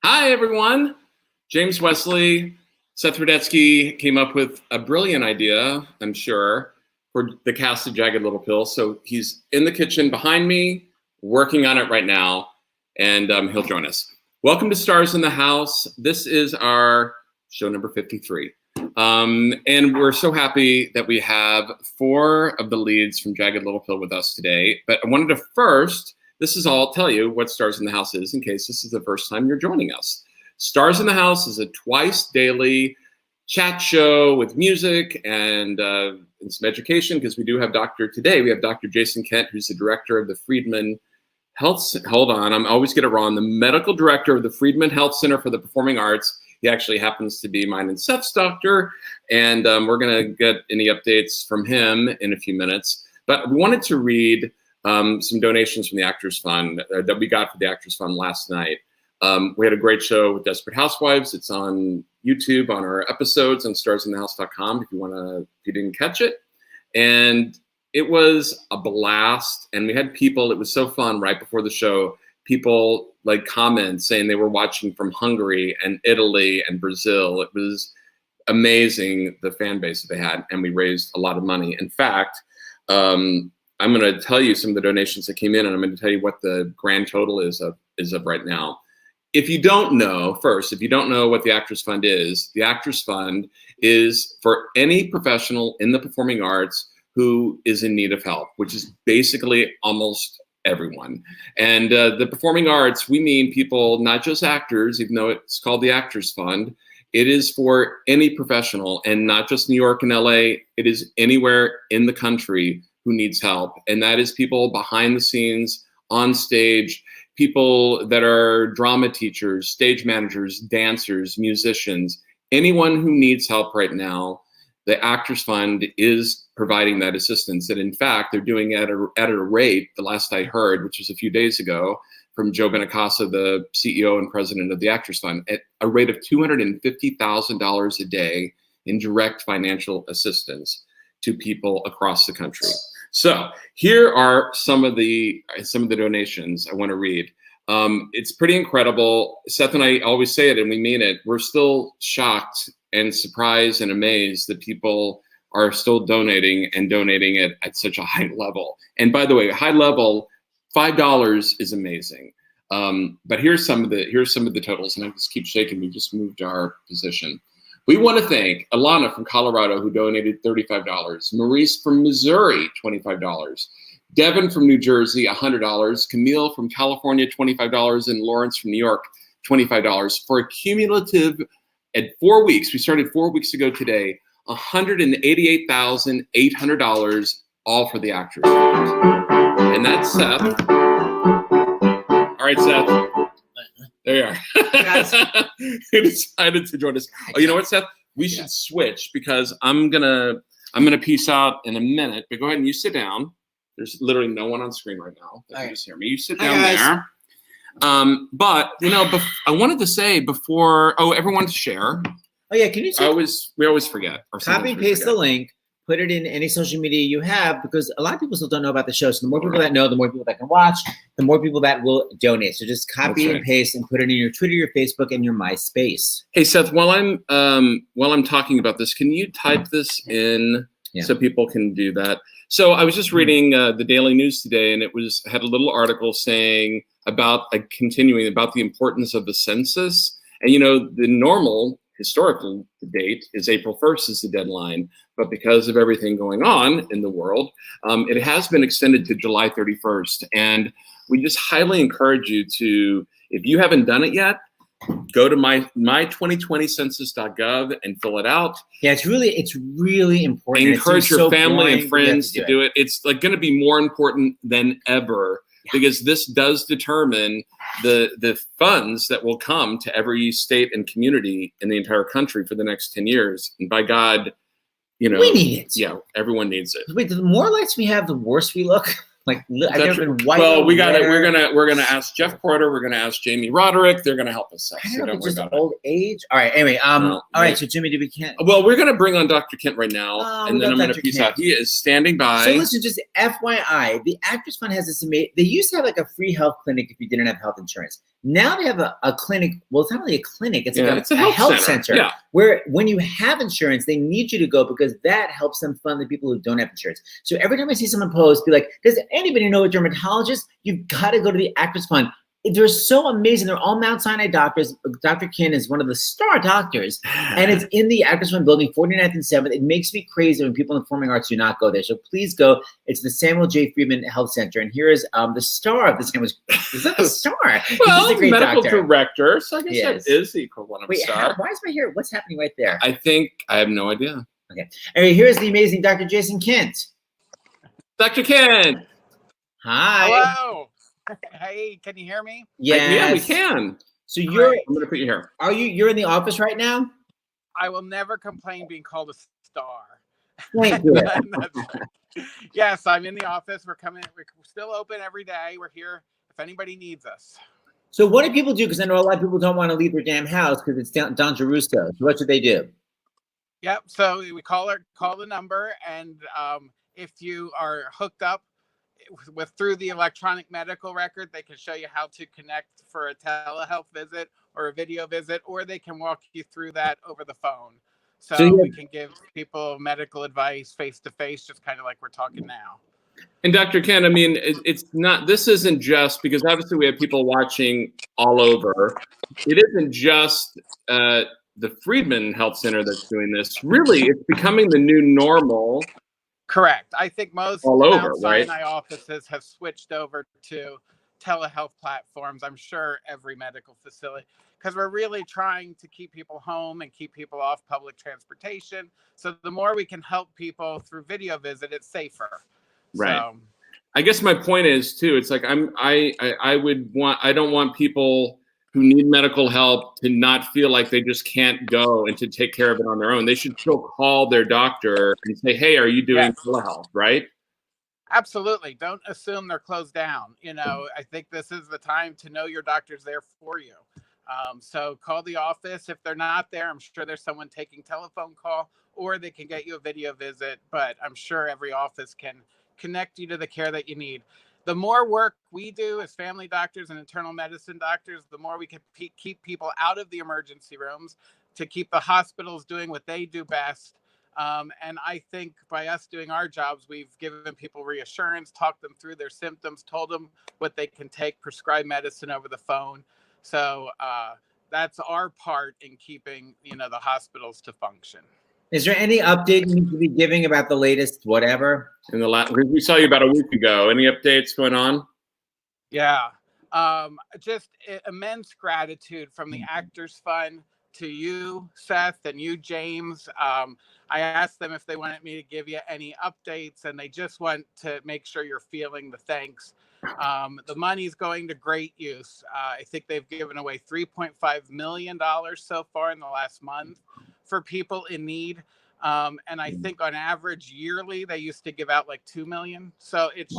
Hi, everyone. James Wesley, Seth Rudetsky came up with a brilliant idea, I'm sure, for the cast of Jagged Little Pill. So he's in the kitchen behind me, working on it right now, and he'll join us. Welcome to Stars in the House. This is our show number 53. And we're so happy that we have 4 of the leads from Jagged Little Pill with us today. But I wanted to first, this is all, tell you what Stars in the House is in case this is the first time you're joining us. Stars in the House is a twice daily chat show with music and some education, because we do have today we have Dr. Jason Kent, who's the director of the Friedman Health, hold on, I'm always get it wrong, the medical director of the Friedman Health Center for the Performing Arts. He actually happens to be mine and Seth's doctor, and we're gonna get any updates from him in a few minutes. But we wanted to read some donations from the Actors Fund that we got for the Actors Fund last night. We had a great show with Desperate Housewives. It's on YouTube on our episodes on starsinthehouse.com if you didn't catch it. And it was a blast. And we had people, it was so fun right before the show, people like comments saying they were watching from Hungary and Italy and Brazil. It was amazing, the fan base that they had, and we raised a lot of money. In fact, I'm going to tell you some of the donations that came in, and I'm going to tell you what the grand total is of right now. If you don't know, first, if you don't know what the Actors Fund is, the Actors Fund is for any professional in the performing arts who is in need of help, which is basically almost everyone. And the performing arts, we mean people, not just actors, even though it's called the Actors Fund. It is for any professional, and not just New York and LA. It is anywhere in the country who needs help. And that is people behind the scenes, on stage, people that are drama teachers, stage managers, dancers, musicians, anyone who needs help right now. The Actors Fund is providing that assistance. And in fact, they're doing it at a rate, the last I heard, which was a few days ago, from Joe Benacasa, the CEO and president of the Actors Fund, at a rate of $250,000 a day in direct financial assistance to people across the country. So here are some of the donations I want to read. It's pretty incredible. Seth and I always say it, and we mean it. We're still shocked and surprised and amazed that people are still donating it at such a high level. And by the way, high level, $5 is amazing. But here's some of the totals, and I just keep shaking. We just moved our position. We want to thank Alana from Colorado, who donated $35. Maurice from Missouri, $25. Devin from New Jersey, $100. Camille from California, $25. And Lawrence from New York, $25. For a cumulative, at 4 weeks, we started 4 weeks ago today, $188,800, all for the Actors Fund. And that's Seth. All right, Seth. There you are. Guys. You decided to join us. Oh, you know what, Seth? We should switch, because I'm gonna peace out in a minute. But go ahead and you sit down. There's literally no one on screen right now. That can just hear me. You sit down there. But I wanted to say before. Oh, everyone to share. Oh yeah, can you? We always forget. Copy and paste the link. Put it in any social media you have, because a lot of people still don't know about the show. So the more people that know, the more people that can watch, the more people that will donate. So just copy and paste and put it in your Twitter, your Facebook, and your MySpace. Hey Seth, while I'm talking about this, can you type this in so people can do that? So I was just reading the Daily News today, and it had a little article saying about continuing about the importance of the census. And the normal historical date is April 1st is the deadline, but because of everything going on in the world, it has been extended to July 31st. And we just highly encourage you to, if you haven't done it yet, go to my2020census.gov and fill it out. Yeah, it's really important. Encourage your family and friends to do it. It's like going to be more important than ever, because this does determine the funds that will come to every state and community in the entire country for the next 10 years. And by God, we need it. Yeah, everyone needs it. Wait, the more lights we have, the worse we look. Like, I've never been white. Well, we're gonna ask Jeff Porter. We're gonna ask Jamie Roderick. They're gonna help us out. So don't worry about old age. All right. Anyway, all right. So Jimmy, we can't. Well, we're gonna bring on Dr. Kent right now, and then I'm gonna peace out. He is standing by. So listen, just FYI, the Actors Fund has this amazing. They used to have like a free health clinic if you didn't have health insurance. Now they have a clinic. Well, it's not really a clinic. It's like it's a health center. Yeah. Where when you have insurance, they need you to go because that helps them fund the people who don't have insurance. So every time I see someone post, be like, does anybody know a dermatologist? You've got to go to the Actors Fund. They're so amazing. They're all Mount Sinai doctors. Dr. Kin is one of the star doctors. And it's in the Actors Fund building, 49th and 7th. It makes me crazy when people in performing arts do not go there. So please go. It's the Samuel J. Friedman Health Center. And here is the star of the Samuel. Is that the star? Well, he's a great medical doctor. director. So I guess that is the equivalent of a star. Why is my hair? What's happening right there? I have no idea. Okay. Anyway, here's the amazing Dr. Jason Kent. Dr. Kent. Hi. Hello. Hey, can you hear me? Yes. Yeah, we can. So I'm going to put you here. You're in the office right now? I will never complain being called a star. Thank you. Yes, I'm in the office. We're still open every day. We're here if anybody needs us. So what do people do? Because I know a lot of people don't want to leave their damn house because it's Don Giarrusso. So what should they do? Yep. So we call the number, and if you are hooked up through the electronic medical record, they can show you how to connect for a telehealth visit or a video visit, or they can walk you through that over the phone. So we can give people medical advice face to face, just kind of like we're talking now. And Dr. Kent, I mean, this isn't just because obviously we have people watching all over. It isn't just the Friedman Health Center that's doing this. Really, it's becoming the new normal. Correct. I think most Mount Sinai offices have switched over to telehealth platforms. I'm sure every medical facility, because we're really trying to keep people home and keep people off public transportation. So the more we can help people through video visit, it's safer. Right. So, I guess my point is too. It's like I don't want people who need medical help to not feel like they just can't go and to take care of it on their own. They should still call their doctor and say, hey, are you doing telehealth, right? Absolutely. Don't assume they're closed down. I think this is the time to know your doctor's there for you. So call the office. If they're not there, I'm sure there's someone taking telephone call, or they can get you a video visit, but I'm sure every office can connect you to the care that you need. The more work we do as family doctors and internal medicine doctors, the more we can keep people out of the emergency rooms, to keep the hospitals doing what they do best. And I think by us doing our jobs, we've given people reassurance, talked them through their symptoms, told them what they can take, prescribe medicine over the phone. So that's our part in keeping, the hospitals to function. Is there any update you need to be giving about the latest whatever? We saw you about a week ago. Any updates going on? Yeah. Just immense gratitude from the Actors Fund to you, Seth, and you, James. I asked them if they wanted me to give you any updates, and they just want to make sure you're feeling the thanks. The money's going to great use. I think they've given away $3.5 million so far in the last month for people in need. And I think on average yearly, they used to give out like 2 million. So it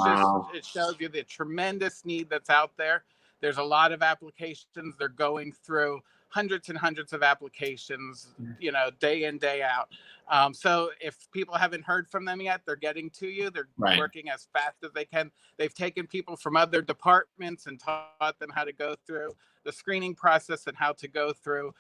shows you the tremendous need that's out there. There's a lot of applications. They're going through hundreds and hundreds of applications, day in, day out. So if people haven't heard from them yet, they're getting to you. They're working as fast as they can. They've taken people from other departments and taught them how to go through the screening process and how to go through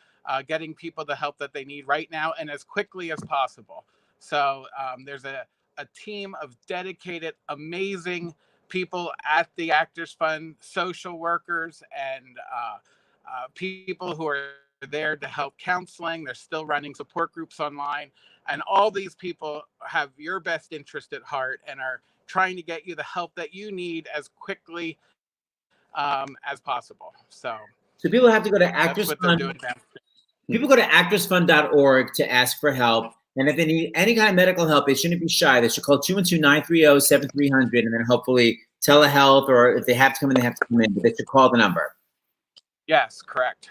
getting people the help that they need right now and as quickly as possible. So there's a team of dedicated, amazing people at the Actors Fund, social workers, and people who are there to help counseling. They're still running support groups online. And all these people have your best interest at heart and are trying to get you the help that you need as quickly as possible. So people have to go to Actors Fund. People go to actorsfund.org to ask for help. And if they need any kind of medical help, they shouldn't be shy. They should call 212-930-7300 and then hopefully telehealth, or if they have to come in, they have to come in. But they should call the number. Yes, correct.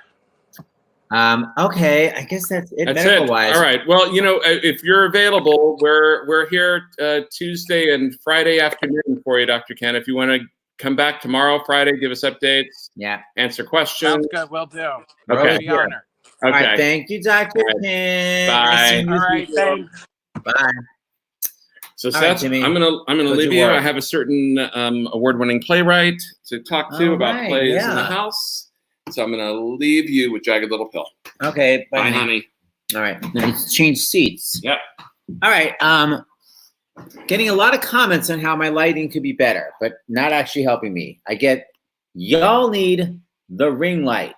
Okay, I guess that's it. That's medical-wise. it. All right. Well, if you're available, we're here Tuesday and Friday afternoon for you, Dr. Ken. If you want to come back tomorrow, Friday, give us updates. Yeah. Answer questions. Sounds good. Will do. Okay. Be honored. Okay. All right, thank you, Dr. Ken. Bye. All right. Thanks. Bye. So Seth, I'm gonna leave you. I have a certain award-winning playwright to talk to about plays in the house. So I'm going to leave you with Jagged Little Pill. Okay. Bye, honey. All right. Let's change seats. Yep. All right. Getting a lot of comments on how my lighting could be better, but not actually helping me. I get, y'all need the ring light.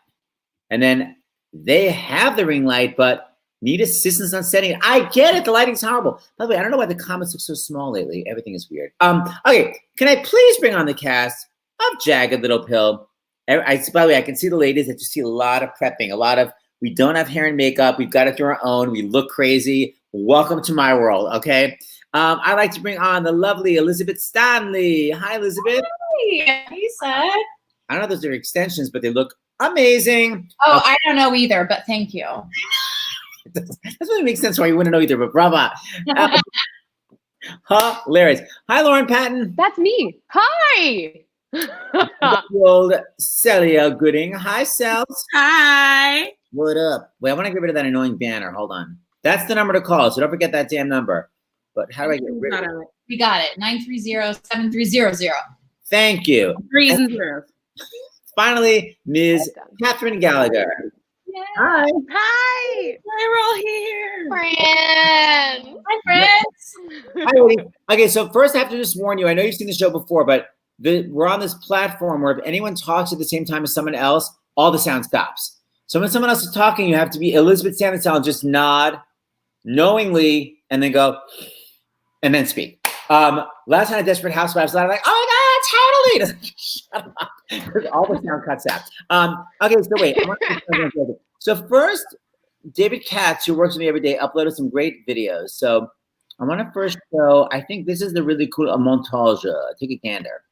And then they have the ring light, but need assistance on setting it. I get it. The lighting's horrible. By the way, I don't know why the comments look so small lately. Everything is weird. Okay. Can I please bring on the cast of Jagged Little Pill? By the way, I can see the ladies. I just see a lot of prepping, we don't have hair and makeup. We've got to do our own. We look crazy. Welcome to my world, okay? I'd like to bring on the lovely Elizabeth Stanley. Hi, Elizabeth. Hey, Seth. I don't know if those are extensions, but they look amazing. Oh, I don't know either, but thank you. That doesn't really make sense why you wouldn't know either, but bravo. Hilarious. Hi, Lauren Patten. That's me. Hi. Old Celia Gooding. Hi, Cels. Hi. What up? Wait, I want to get rid of that annoying banner. Hold on. That's the number to call, so don't forget that damn number. But how do I get rid of it? We got it. 930-7300. Thank you. 3 and 0. Finally, Ms. Kathyrn Gallagher. Yeah. Hi. Hi. We're all here. Friends. Hi, friends. Hi, Woody. Okay, so first I have to just warn you. I know you've seen the show before, but we're on this platform where if anyone talks at the same time as someone else, all the sound stops. So when someone else is talking, you have to be Elizabeth Stanley style and just nod knowingly and then go and then speak. Last night at Desperate Housewives, I was like, oh my God, totally. Shut up. Because all the sound cuts out. Okay, so wait. So first, David Katz, who works with me every day, uploaded some great videos. So I want to first show, I think this is the really cool montage. Take a gander.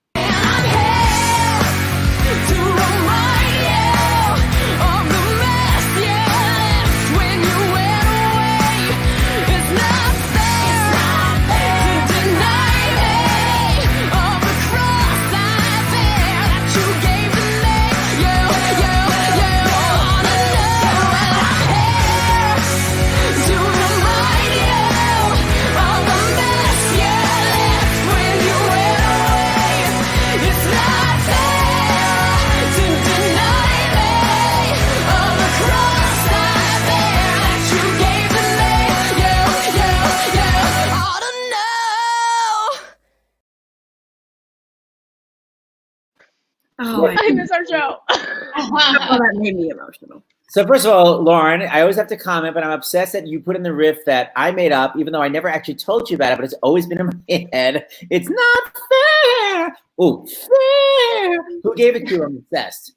Oh, I miss our show. that made me emotional. So first of all, Lauren, I always have to comment, but I'm obsessed that you put in the riff that I made up, even though I never actually told you about it, but it's always been in my head. It's not fair. Oh, fair. Who gave it to you? I'm obsessed.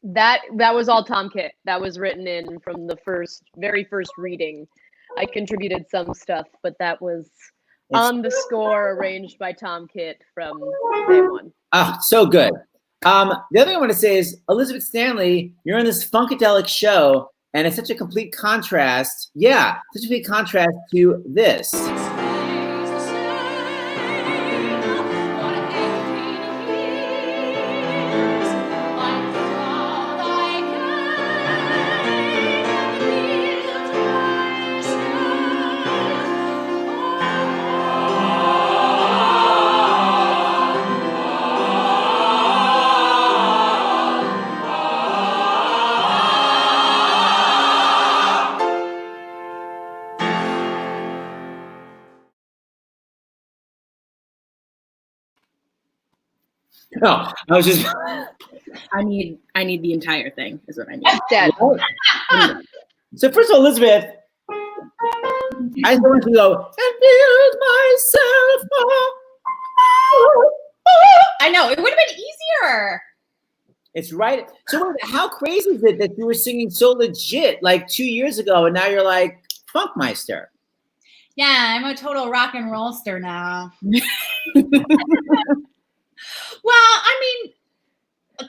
That was all Tom Kitt. That was written in from the very first reading. I contributed some stuff, but that was on the score arranged by Tom Kitt from day one. Oh, so good. The other thing I want to say is, Elizabeth Stanley, you're on this Funkadelic show, and it's such a complete contrast. Yeah, such a complete contrast to this. No, I was just. I need the entire thing. Is what I need. Dead. So first of all, Elizabeth, I just want to go and build myself up. I know it would have been easier. It's right. So wait, how crazy is it that you were singing so legit like 2 years ago, and now you're like Funkmeister? Yeah, I'm a total rock and roll star now. Well, I mean,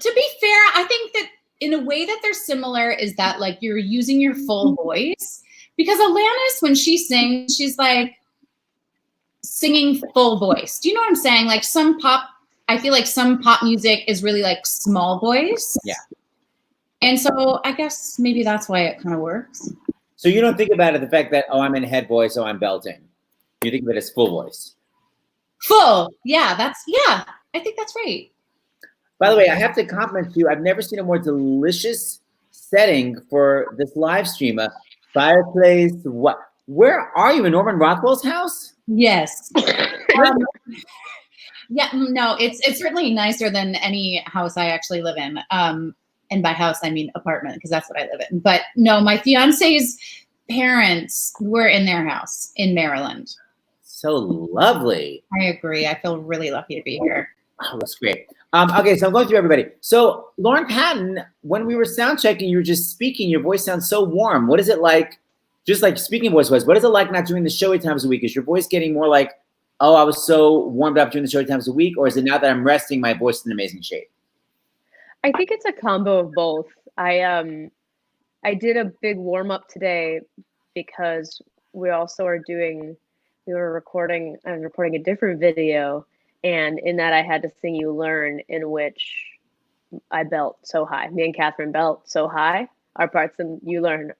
to be fair, I think that in a way that they're similar is that like you're using your full voice, because Alanis, when she sings, she's like singing full voice. Do you know what I'm saying? Like I feel like some pop music is really like small voice. Yeah. And so I guess maybe that's why it kind of works. So you don't think about it, the fact that, oh, I'm in head voice, so I'm belting. You think of it as full voice. Full. Yeah, I think that's right. By the way, I have to compliment you. I've never seen a more delicious setting for this live stream. A fireplace. What? Where are you, in Norman Rockwell's house? Yes. Yeah, no, it's certainly nicer than any house I actually live in. And by house, I mean apartment, because that's what I live in. But no, my fiance's parents were in their house in Maryland. So lovely. I agree. I feel really lucky to be here. Oh, that's great. Okay, so I'm going through everybody. So Lauren Patten, when we were sound checking, you were just speaking. Your voice sounds so warm. What is it like? Just like speaking voice was. What is it like not doing the show 8 times a week? Is your voice getting more like, oh, I was so warmed up doing the show 8 times a week, or is it now that I'm resting, my voice is in amazing shape? I think it's a combo of both. I did a big warm up today because we also are doing. I was recording a different video, and in that I had to sing "You Learn," in which I belt so high. Me and Kathyrn belt so high. Our parts in "You Learn"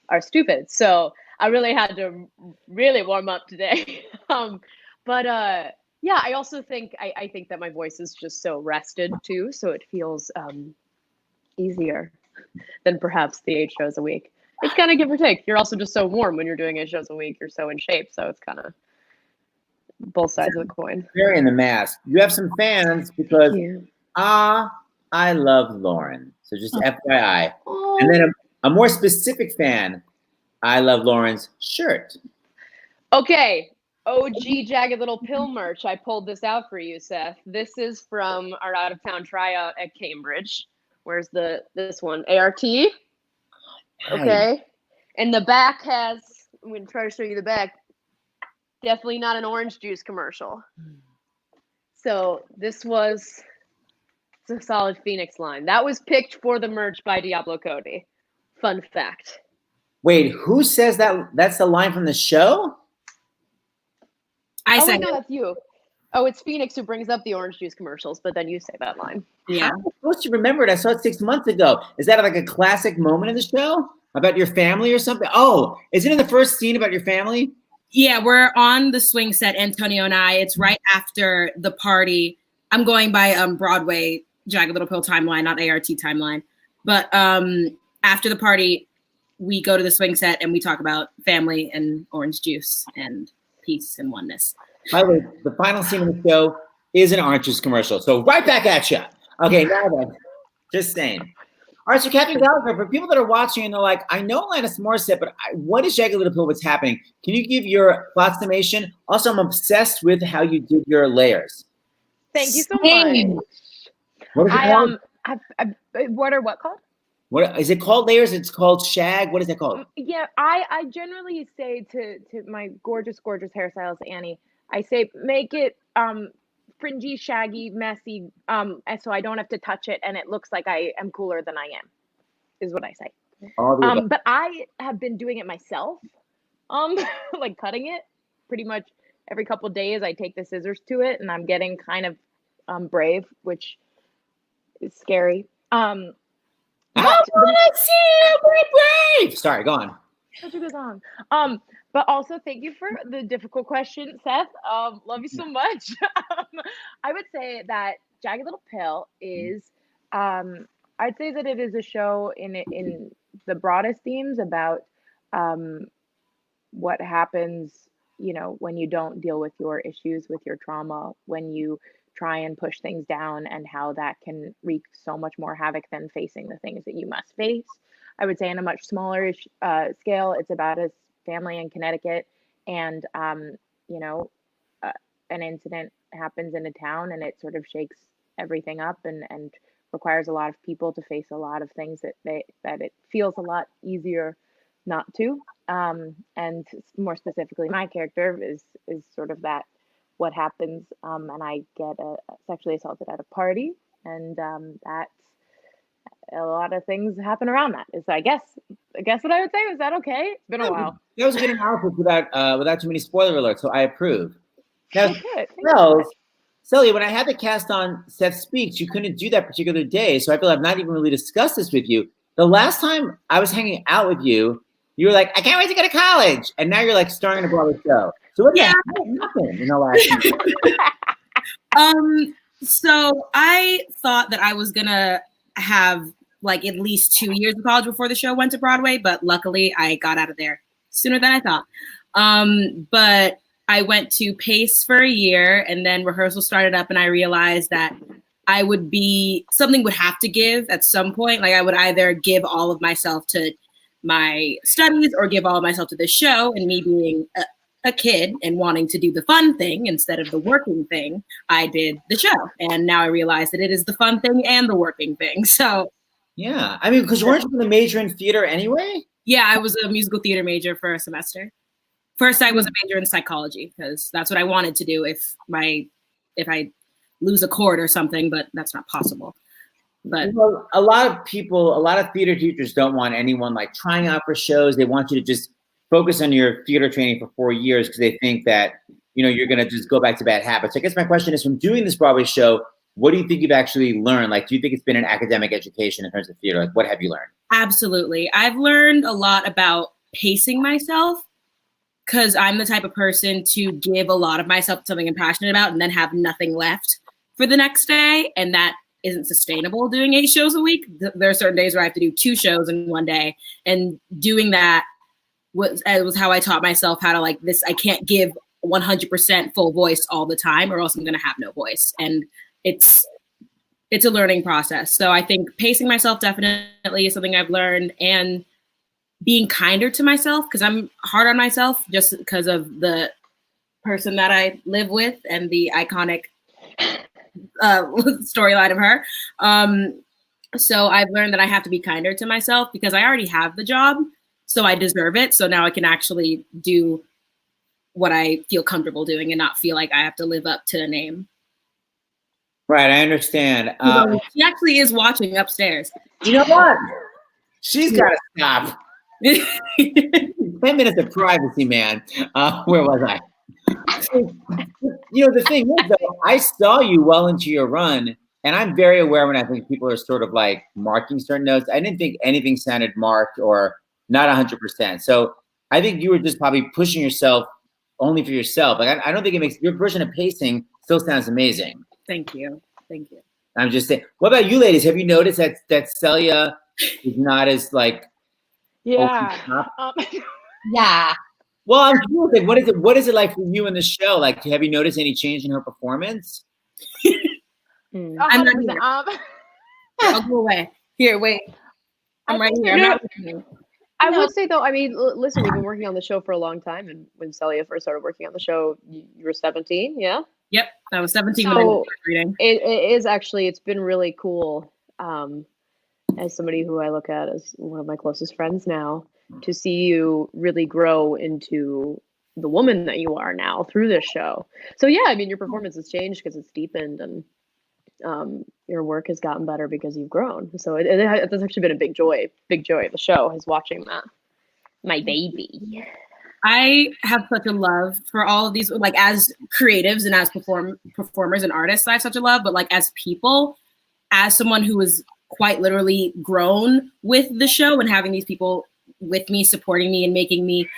are stupid, so I really had to really warm up today. Yeah, I also think I think that my voice is just so rested too, so it feels easier than perhaps the 8 shows a week. It's kind of give or take. You're also just so warm when you're doing 8 shows a week. You're so in shape, so it's kind of both sides of the coin. Very in the mask. You have some fans because I love Lauren. So just FYI. Oh. And then a more specific fan, I love Lauren's shirt. Okay. OG Jagged Little Pill merch. I pulled this out for you, Seth. This is from our out of town tryout at Cambridge. Where's this one? ART. Okay. And the back has, I'm going to try to show you the back. Definitely not an orange juice commercial. So this was, it's a solid Phoenix line. That was picked for the merch by Diablo Cody. Fun fact. Wait, who says that? That's the line from the show? I said, no, that's you. Oh, it's Phoenix who brings up the orange juice commercials, but then you say that line. Yeah. I'm supposed to remember it. I saw it 6 months ago. Is that like a classic moment in the show? About your family or something? Oh, is it in the first scene about your family? Yeah, we're on the swing set, Antonio and I. It's right after the party. I'm going by Broadway, Jagged Little Pill timeline, not ART timeline. But after the party, we go to the swing set and we talk about family and orange juice and peace and oneness. By the way, the final scene of the show is an orange juice commercial. So right back at you. Okay, now then, just saying. All right, so Kathyrn Gallagher, for people that are watching and they're like, I know Alanis Morissette, but what is Jagged Little Pill? What's happening? Can you give your plot summation? Also, I'm obsessed with how you did your layers. Thank you so much. What is it called? What are what called? What is it called? Layers? It's called shag. What is it called? Yeah, I generally say to my gorgeous hairstylist Annie, I say make it fringy, shaggy, messy, and so I don't have to touch it and it looks like I am cooler than I am, is what I say. But I have been doing it myself, like cutting it pretty much every couple of days. I take the scissors to it and I'm getting kind of brave, which is scary. I want to see you be brave. Sorry, go on. Such a good song. But also thank you for the difficult question, Seth. Love you so much. I would say that Jagged Little Pill is, I'd say that it is a show in the broadest themes about what happens, you know, when you don't deal with your issues, with your trauma, when you try and push things down, and how that can wreak so much more havoc than facing the things that you must face. I would say on a much smaller scale, it's about a family in Connecticut, and you know, an incident happens in a town and it sort of shakes everything up and requires a lot of people to face a lot of things that it feels a lot easier not to. And more specifically, my character is sort of that, what happens, and I get sexually assaulted at a party, and that's a lot of things happen around that. Is I guess what I would say. Is that okay? It's been a while. That was a good analysis without too many spoiler alerts, so I approve. Now, Celia, when I had the cast on Seth Speaks, you couldn't do that particular day, so I feel I've not even really discussed this with you. The last time I was hanging out with you, you were like, I can't wait to go to college, and now you're like starring in a Broadway show. So what happened in the last year? So I thought that I was gonna have like at least 2 years of college before the show went to Broadway, but luckily I got out of there sooner than I thought. But I went to Pace for a year, and then rehearsal started up, and I realized that something would have to give at some point. Like I would either give all of myself to my studies or give all of myself to the show. And me being a kid and wanting to do the fun thing instead of the working thing, I did the show. And now I realize that it is the fun thing and the working thing. So yeah, I mean, because weren't you going to major in theater anyway? yeah, I was a musical theater major for a semester. First, I was a major in psychology because that's what I wanted to do if I lose a chord or something, but that's not possible. But well, a lot of theater teachers don't want anyone like trying out for shows. They want you to just focus on your theater training for 4 years because they think that, you know, you're going to just go back to bad habits. I guess my question is, from doing this Broadway show, what do you think you've actually learned? Like, do you think it's been an academic education in terms of theater? Like, what have you learned? absolutely. I've learned a lot about pacing myself because I'm the type of person to give a lot of myself to something I'm passionate about and then have nothing left for the next day. And that isn't sustainable doing 8 shows a week. There are certain days where I have to do 2 shows in one day. And doing that was how I taught myself how to like this. I can't give 100% full voice all the time or else I'm going to have no voice. And it's a learning process. So I think pacing myself definitely is something I've learned, and being kinder to myself because I'm hard on myself just because of the person that I live with and the iconic storyline of her. So I've learned that I have to be kinder to myself because I already have the job, so I deserve it. So now I can actually do what I feel comfortable doing and not feel like I have to live up to a name. Right, I understand. She actually is watching upstairs. You know what? She's got to stop. 10 minutes of privacy, man. Where was I? You know, the thing is, though, I saw you well into your run, and I'm very aware when I think people are sort of like marking certain notes. I didn't think anything sounded marked or not 100%. So I think you were just probably pushing yourself only for yourself. Like I don't think it makes your version of pacing still sounds amazing. Thank you. Thank you. I'm just saying. What about you, ladies? Have you noticed that Celia is not as like? Yeah. Yeah. Well, I'm curious. Like, what is it like for you in the show? Like, have you noticed any change in her performance? I'm not here. I'll go away. Here, wait. I'm right here. I'm not listening. I would say though, I mean, listen, we've been working on the show for a long time, and when Celia first started working on the show, you were 17, yeah? Yep, I was 17 So when I started reading. It is actually, it's been really cool, as somebody who I look at as one of my closest friends now, to see you really grow into the woman that you are now through this show. So yeah, I mean, your performance has changed because it's deepened, and your work has gotten better because you've grown. So it's actually been a big joy of the show is watching that. My baby. I have such a love for all of these, like as creatives and as performers and artists, I have such a love, but like as people, as someone who was quite literally grown with the show and having these people with me, supporting me and making me,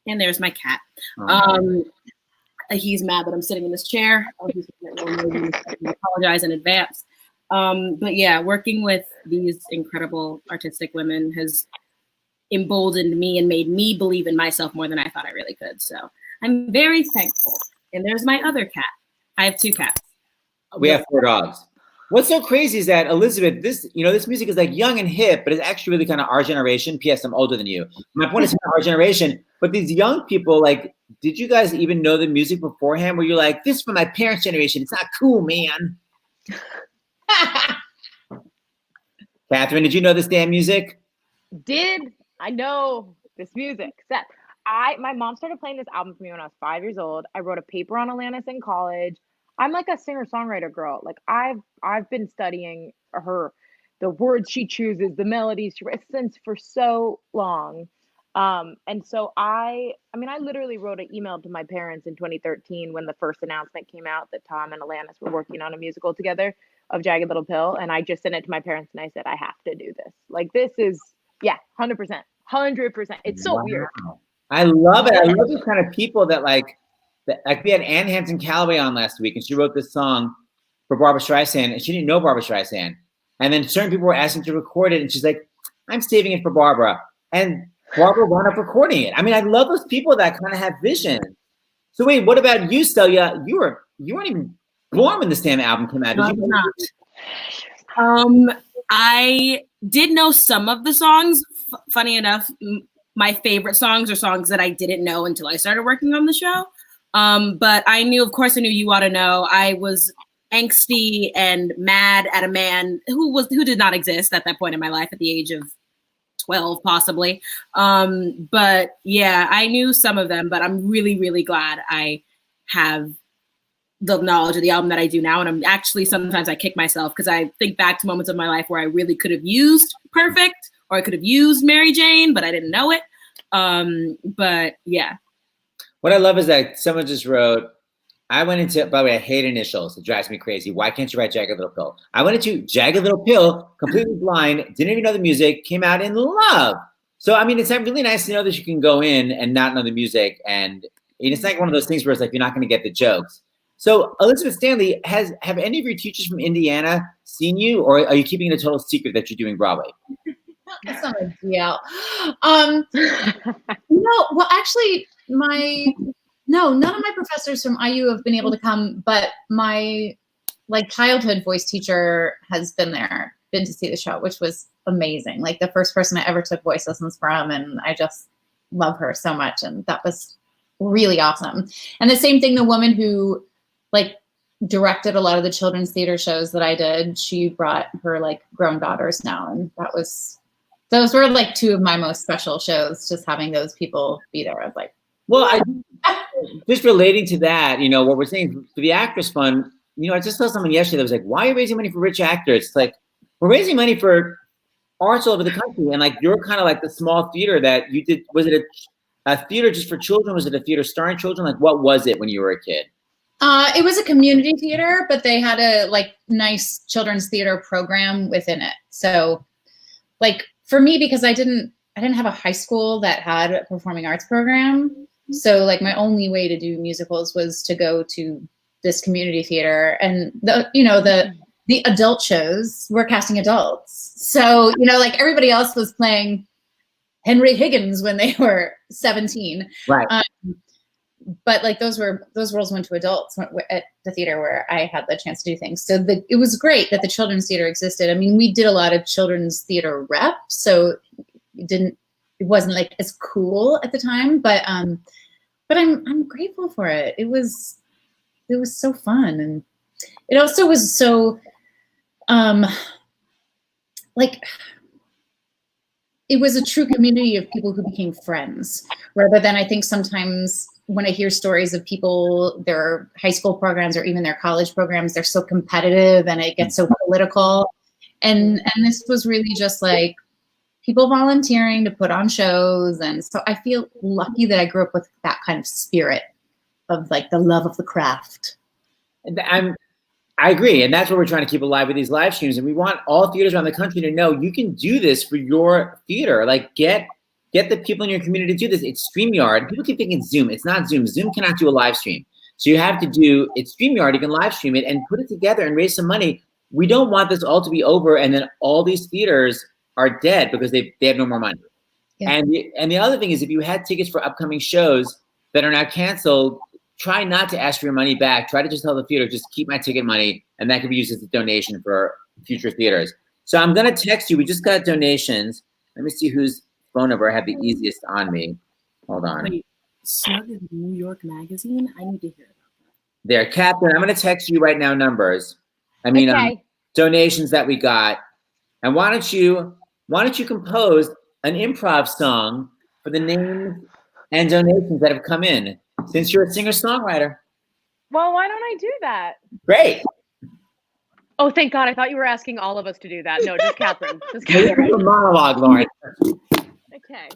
and there's my cat. He's mad that I'm sitting in this chair. I apologize in advance. But yeah, working with these incredible artistic women has emboldened me and made me believe in myself more than I thought I really could. So I'm very thankful. And there's my other cat. I have 2 cats. We have 4 dogs. What's so crazy is that Elizabeth, this music is like young and hip, but it's actually really kind of our generation. P.S. I'm older than you. My point is our generation. But these young people, like, did you guys even know the music beforehand? Where you're like, this is for my parents' generation. It's not cool, man. Kathyrn, did you know this damn music? Did I know this music? Seth, my mom started playing this album for me when I was 5 years old. I wrote a paper on Alanis in college. I'm like a singer-songwriter girl. Like I've been studying her, the words she chooses, the melodies she writes since for so long. And so I literally wrote an email to my parents in 2013 when the first announcement came out that Tom and Alanis were working on a musical together of Jagged Little Pill. And I just sent it to my parents and I said, I have to do this. Like, this is, 100%. It's so weird. I love it. I love these kind of people that like we had Anne Hampton Callaway on last week, and she wrote this song for Barbara Streisand, and she didn't know Barbara Streisand. And then certain people were asking to record it, and she's like, I'm saving it for Barbara. And Barbara wound up recording it. I mean, I love those people that kind of have vision. So wait, what about you, Celia? You weren't even born when this damn album came out. Did you? Not. I did know some of the songs. Funny enough, my favorite songs are songs that I didn't know until I started working on the show. But I knew, of course, I knew You Ought to Know. I was angsty and mad at a man who did not exist at that point in my life, at the age of 12, possibly. But yeah, I knew some of them, but I'm really, really glad I have the knowledge of the album that I do now. And I'm actually, sometimes I kick myself because I think back to moments of my life where I really could have used Perfect, or I could have used Mary Jane, but I didn't know it. But yeah. What I love is that someone just wrote, I went into, by the way, I hate initials. It drives me crazy. Why can't you write Jagged Little Pill? I went into Jagged Little Pill, completely blind, didn't even know the music, came out in love. So, I mean, it's really nice to know that you can go in and not know the music. And it's like one of those things where it's like, you're not going to get the jokes. So, Elizabeth Stanley, have any of your teachers from Indiana seen you, or are you keeping it a total secret that you're doing Broadway? That's not a deal. No, well, actually, none of my professors from IU have been able to come, but my childhood voice teacher has been to see the show, which was amazing. Like the first person I ever took voice lessons from, and I just love her so much, and that was really awesome. And the same thing, the woman who directed a lot of the children's theater shows that I did, she brought her grown daughters now, and those were two of my most special shows, just having those people be there. I was like, well, just relating to that, what we're saying for the Actors Fund, I just saw someone yesterday that was like, why are you raising money for rich actors? It's like, we're raising money for arts all over the country. And you're kind of like the small theater that you did. Was it a theater just for children? Was it a theater starring children? What was it when you were a kid? It was a community theater, but they had a nice children's theater program within it. So for me, because I didn't have a high school that had a performing arts program. So my only way to do musicals was to go to this community theater, and the adult shows were casting adults. So, everybody else was playing Henry Higgins when they were 17. Right. But those roles went to adults at the theater where I had the chance to do things. So it was great that the children's theater existed. I mean, we did a lot of children's theater rep, so it wasn't as cool at the time, but I'm grateful for it. It was so fun, and it also was so it was a true community of people who became friends, rather than I think sometimes when I hear stories of people, their high school programs or even their college programs, they're so competitive and it gets so political. And this was really just people volunteering to put on shows. And so I feel lucky that I grew up with that kind of spirit of the love of the craft. I agree. And that's what we're trying to keep alive with these live streams. And we want all theaters around the country to know you can do this for your theater. Get the people in your community to do this. It's StreamYard. People keep thinking Zoom. It's not Zoom. Zoom cannot do a live stream. So you have to do, it's StreamYard. You can live stream it and put it together and raise some money. We don't want this all to be over and then all these theaters are dead because they have no more money. Yeah. And the other thing is, if you had tickets for upcoming shows that are now canceled, try not to ask for your money back. Try to just tell the theater, just keep my ticket money, and that can be used as a donation for future theaters. So I'm going to text you. We just got donations. Let me see whose phone number I have the easiest on me. Hold on. Wait, Snug is New York Magazine? I need to hear about that. There, Kathyrn, I'm going to text you right now numbers. Donations that we got. And why don't you compose an improv song for the names and donations that have come in, since you're a singer-songwriter? Well, why don't I do that? Great. Oh, thank God. I thought you were asking all of us to do that. No, just Kathyrn. Just Kathyrn. A monologue, Lauren. Okay.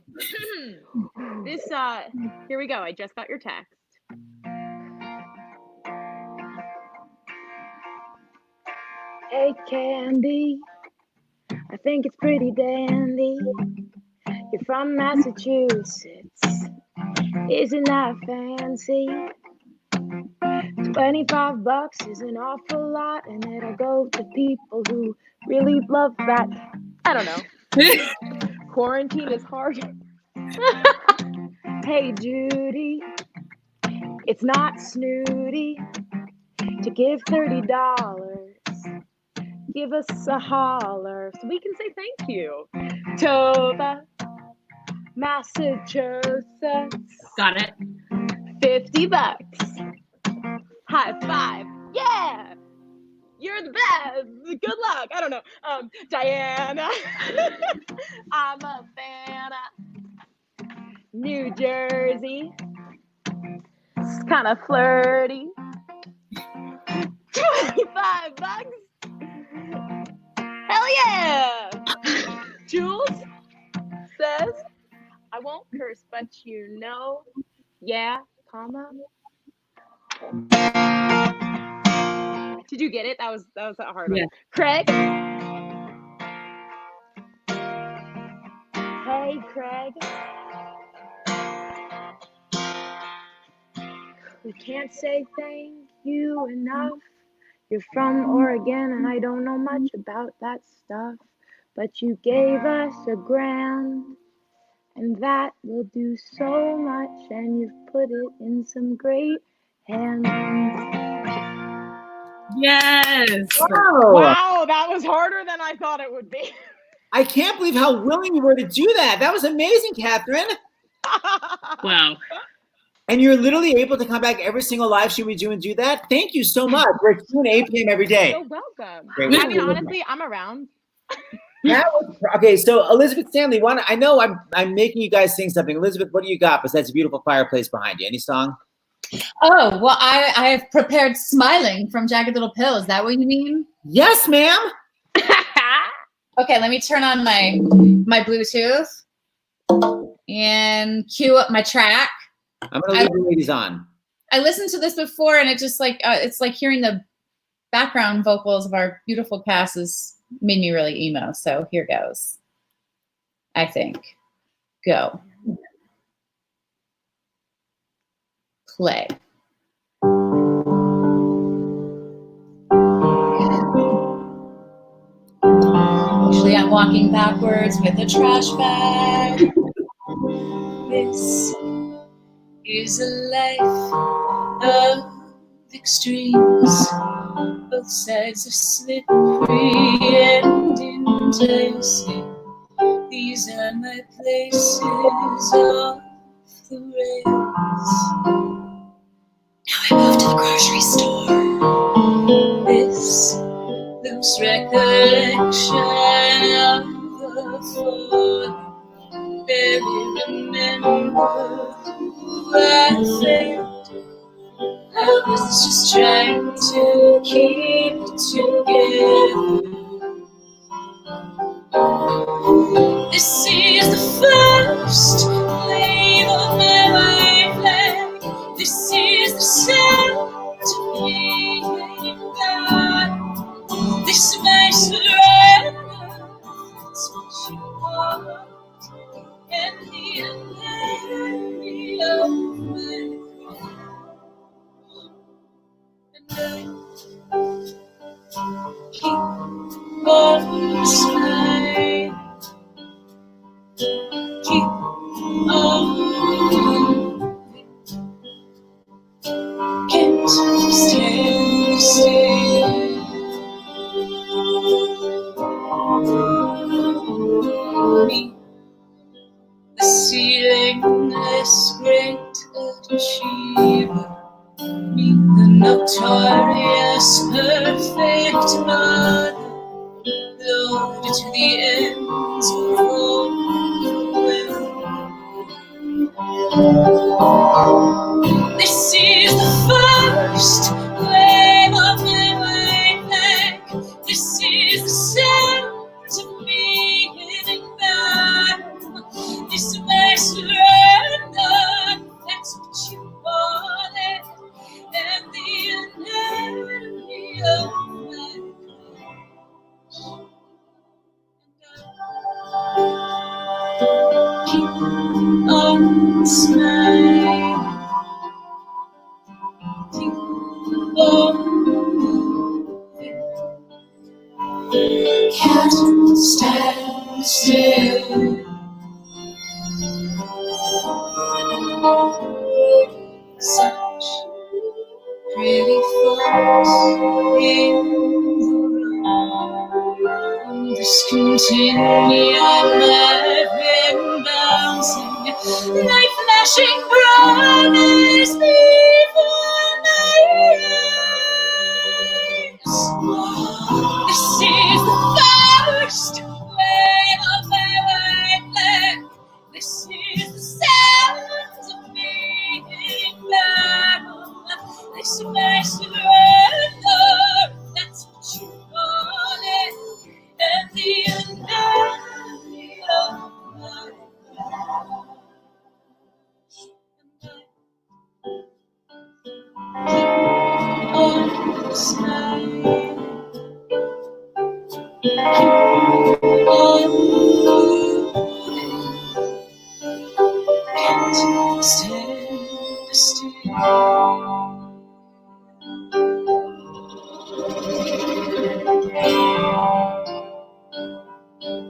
Here we go. I just got your text. Hey, Candy, I think it's pretty dandy. You're from Massachusetts. Isn't that fancy? To $25 is an awful lot, and it'll go to people who really love that. I don't know. Quarantine is hard. Hey, Judy, it's not snooty to give $30. Give us a holler so we can say thank you. Toba, Massachusetts. Got it. $50. High five. Yeah. You're the best. Good luck. I don't know. Diana. I'm a fan of New Jersey. It's kind of flirty. $25. Hell yeah. Jules says, I won't curse, but you know, yeah, comma. Did you get it? That was a hard one. Craig. Hey, Craig. We can't say thank you enough. You're from Oregon, and I don't know much about that stuff. But you gave us $1,000, and that will do so much. And you've put it in some great hands. Yes. Wow, that was harder than I thought it would be. I can't believe how willing you were to do that. That was amazing, Kathyrn. Wow. And you're literally able to come back every single live show we do and do that. Thank you so much. We're at 2 and 8 p.m. every day. You're welcome. Great. I mean, honestly, I'm around. Okay, so Elizabeth Stanley, I know I'm making you guys sing something. Elizabeth, what do you got besides a beautiful fireplace behind you? Any song? Oh, well, I have prepared Smiling from Jagged Little Pill. Is that what you mean? Yes, ma'am. Okay, let me turn on my Bluetooth and cue up my track. I'm going to leave the ladies on. I listened to this before, and it just it's like hearing the background vocals of our beautiful cast has made me really emo. So here goes. I think. Go. Play. Usually I'm walking backwards with a trash bag. This is a life of extremes. Both sides are slippery and enticing. These are my places off the rails. Now I move to the grocery store. This loose recollection of the fall. Barely remember who I failed. I was just trying to keep it together. This is the first wave of my wavelength. This is the sound of me getting down. This is my surrender. That's what you want. And the enemy of my cross. And I keep on smiling. Keep on moving. Can't stand still. Me, the ceilingless great achiever. Me, the notorious perfect mother. Loaded to the ends of all the world. This is the first wave of my wavelength. This is the sound of me hitting back. This is my surrender. That's what you wanted. And the enemy of my keep on smiling. Keep Can't stand still. Such pretty folks in the room. This continuum I've been bouncing like flashing brothers before my eyes. This is the first wave of my life. This is the sound of me in battle. This is my surrender. That's what you call it. And the undying of my life. Keep on smiling. Keep on moving. Can't stand still.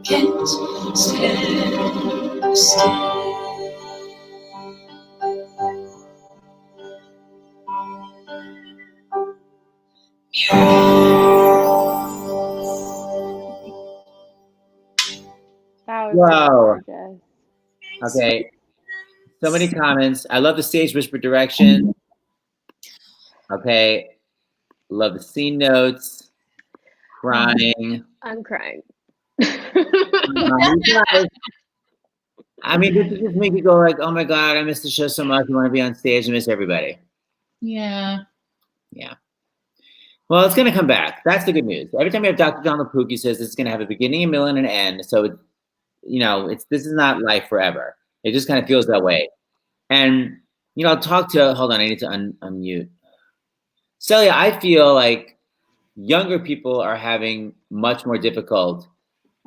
Can't stand still. That was Wow. gorgeous. Okay. So many comments. I love the stage whisper direction. Okay. Love the scene notes. Crying. I'm crying. I mean, this just make you go like, oh my God, I miss the show so much. I want to be on stage. I miss everybody. Yeah. Yeah. Well, it's going to come back. That's the good news. Every time we have Dr. John LaPook, he says it's going to have a beginning, a middle, and an end. So, this is not life forever. It just kind of feels that way. And, I'll talk to, hold on, I need to unmute. Celia, I feel like younger people are having a much more difficult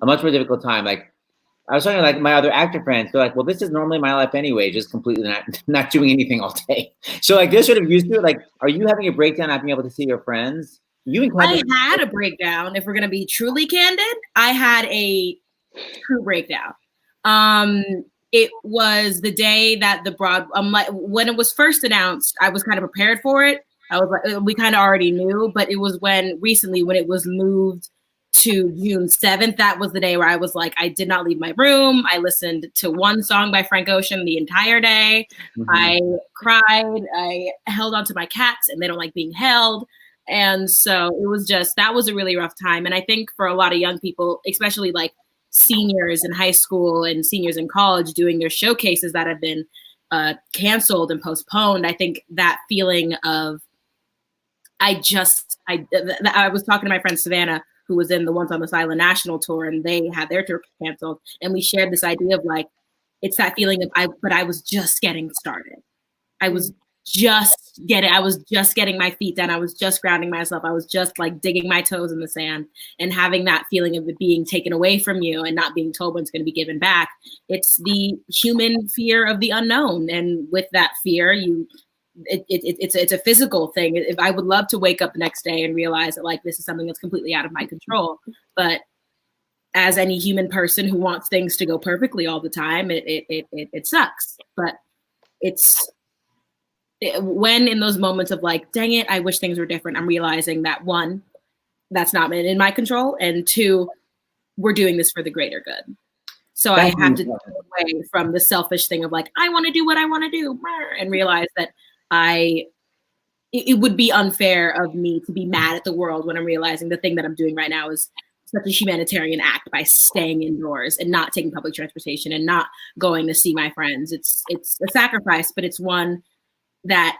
time. Like, I was talking to like my other actor friends. They're like, well, this is normally my life anyway, just completely not doing anything all day. So like they're sort of used to it. Like, are you having a breakdown not being able to see your friends? I had a breakdown. If we're gonna be truly candid, I had a true breakdown. It was the day that when it was first announced, I was kind of prepared for it. I was like, we kind of already knew, but it was when it was moved to June 7th, that was the day where I was like, I did not leave my room. I listened to one song by Frank Ocean the entire day. Mm-hmm. I cried. I held onto my cats, and they don't like being held. And so it was that was a really rough time. And I think for a lot of young people, especially like seniors in high school and seniors in college doing their showcases that have been canceled and postponed, I think that feeling of, I was talking to my friend Savannah, who was in the Once on This Island national tour, and they had their tour canceled. And we shared this idea of like, it's that feeling of I was just getting started. I was just getting my feet down. I was just grounding myself. I was just like digging my toes in the sand, and having that feeling of it being taken away from you and not being told when it's going to be given back. It's the human fear of the unknown. And with that fear, it's a physical thing. If I would love to wake up the next day and realize that like this is something that's completely out of my control, but as any human person who wants things to go perfectly all the time, it sucks. But when in those moments of like, dang it, I wish things were different, I'm realizing that one, that's not in my control, and two, we're doing this for the greater good. So I have to get away from the selfish thing of like, I want to do what I want to do, and realize that it would be unfair of me to be mad at the world when I'm realizing the thing that I'm doing right now is such a humanitarian act by staying indoors and not taking public transportation and not going to see my friends. It's a sacrifice, but it's one that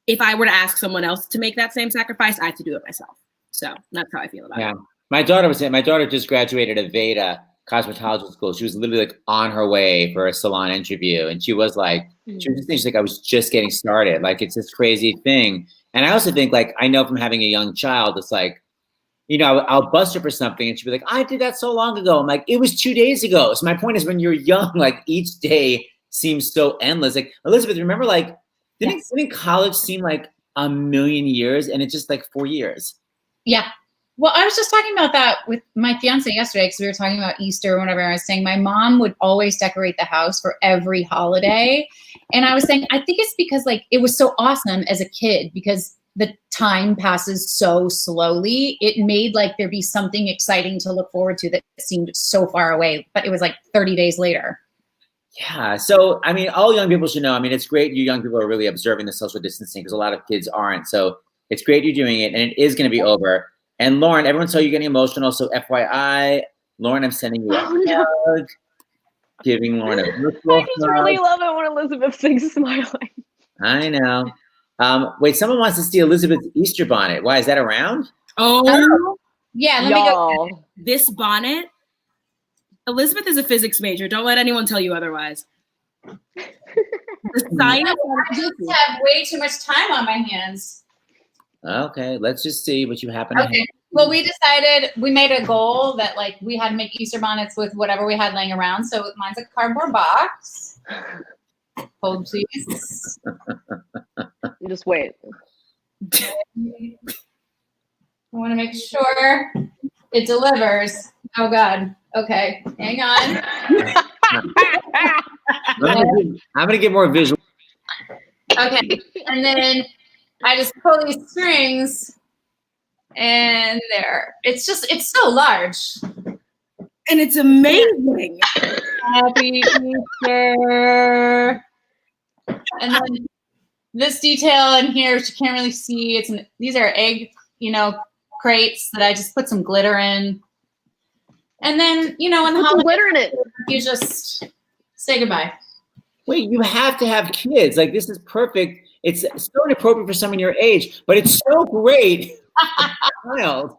if I were to ask someone else to make that same sacrifice, I have to do it myself. So that's how I feel about it. My daughter just graduated at Veda cosmetology school. She was literally like on her way for a salon interview, and she was like, she's like, I was just getting started. Like, it's this crazy thing. And I also think, like, I know from having a young child, it's like, I'll bust her for something, and she'll be like, I did that so long ago. I'm like, it was 2 days ago. So my point is, when you're young, like, each day seems so endless. Like, Elizabeth, remember, like, didn't college seem like a million years, and it's just like 4 years? Yeah. Well, I was just talking about that with my fiance yesterday because we were talking about Easter or whatever. I was saying my mom would always decorate the house for every holiday. And I was saying, I think it's because like it was so awesome as a kid because the time passes so slowly. It made like there be something exciting to look forward to that seemed so far away, but it was like 30 days later. Yeah. So, I mean, all young people should know. I mean, it's great you young people are really observing the social distancing because a lot of kids aren't. So it's great you're doing it, and it is going to be over. And Lauren, everyone saw you getting emotional. So FYI, Lauren, I'm sending you a hug, giving Lauren a virtual I just really love it when Elizabeth sings smiling. I know. Wait, someone wants to see Elizabeth's Easter bonnet. Why, is that around? Oh, Yeah, let me go. Y'all. this bonnet. Elizabeth is a physics major. Don't let anyone tell you otherwise. The science. I just have way too much time on my hands. Okay, let's just see what you happen to have. Okay. Well, we made a goal that like we had to make Easter bonnets with whatever we had laying around. So mine's a cardboard box. Hold please. Just wait. I want to make sure it delivers. Oh God. Okay. Hang on. I'm gonna get more visual. Okay. And then I just pull these strings and there. It's so large. And it's amazing. Happy Easter. And then this detail in here, which you can't really see, these are egg, crates that I just put some glitter in. And then, in the Put some holiday, glitter in it. you just say goodbye. Wait, you have to have kids. Like, this is perfect. It's so inappropriate for someone your age, but it's so great. Wild.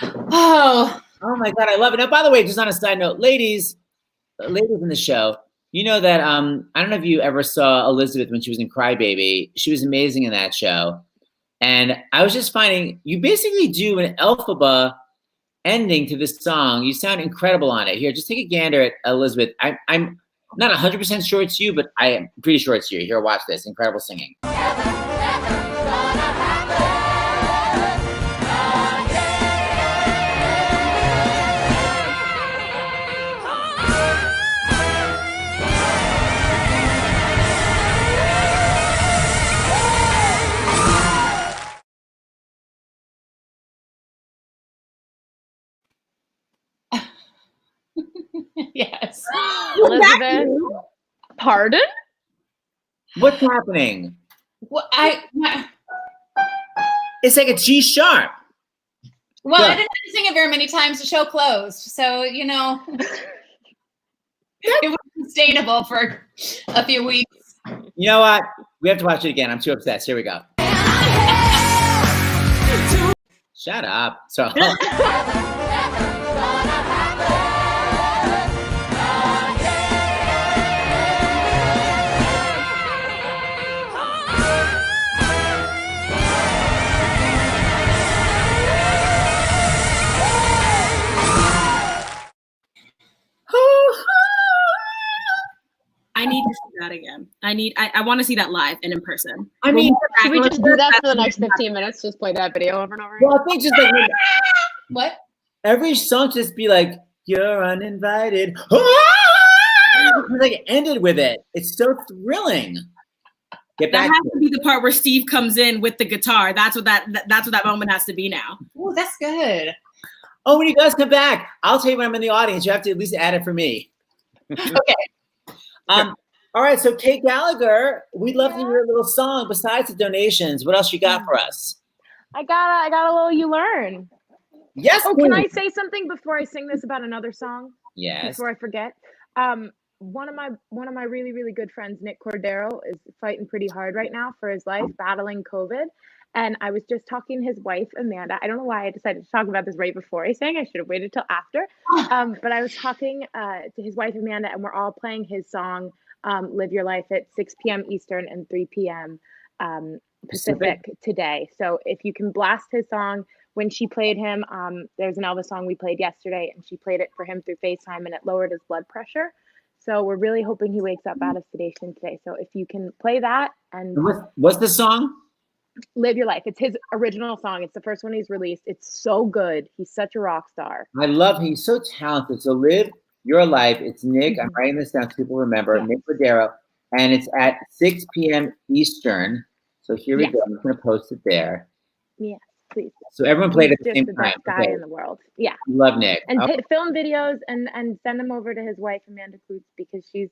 Oh my God, I love it. Now, by the way, just on a side note, ladies in the show, you know that I don't know if you ever saw Elizabeth when she was in Crybaby. She was amazing in that show. And I was just finding you basically do an Elphaba ending to this song. You sound incredible on it. Here, just take a gander at Elizabeth. I'm not 100% sure it's you, but I am pretty sure it's you. Here, watch this. Incredible singing. yes. Elizabeth, pardon? What's happening? Well, It's like a G sharp. Well, Yeah. I didn't have to sing it very many times. The show closed, so it was sustainable for a few weeks. You know what? We have to watch it again. I'm too obsessed. Here we go. Shut up. So. I need to see that again. I want to see that live and in person. I mean, Should we just do that for the next 15 minutes? Just play that video over and over? well, I think just like What? every song just be like, "You're uninvited." Like ended with it. It's so thrilling. Get That back. has to be the part where Steve comes in with the guitar. That's what that moment has to be now. Oh, that's good. Oh, when you guys come back, I'll tell you when I'm in the audience. You have to at least add it for me. Okay. All right. So, Kate Gallagher, we'd love to hear a little song besides the donations. What else you got for us? I got a little You Learn. Yes. Oh, please. can I say something before I sing this about another song? Yes. Before I forget. One of my really, really good friends, Nick Cordero, is fighting pretty hard right now for his life, battling COVID. And I was just talking to his wife, Amanda. I don't know why I decided to talk about this right before I sang. I should have waited till after. But I was talking to his wife, Amanda, and we're all playing his song, Live Your Life, at 6 p.m. Eastern and 3 p.m. Pacific today. So if you can blast his song, when she played him, there's an Elvis song we played yesterday, and she played it for him through FaceTime, and it lowered his blood pressure. So we're really hoping he wakes up out of sedation today. So if you can play that. And What's the song? Live Your Life. It's his original song. It's the first one he's released. It's so good. He's such a rock star. I love him. He's so talented. So Live Your Life. It's Nick. I'm writing this down so people remember. Yeah. Nick Ladero. And it's at 6 p.m. Eastern. So here we Yeah. go. I'm going to post it there. Yes, please. So everyone played at the He's same just the time. best guy in the world. Yeah. Love Nick. And film videos and send them over to his wife, Amanda Klutz, because she's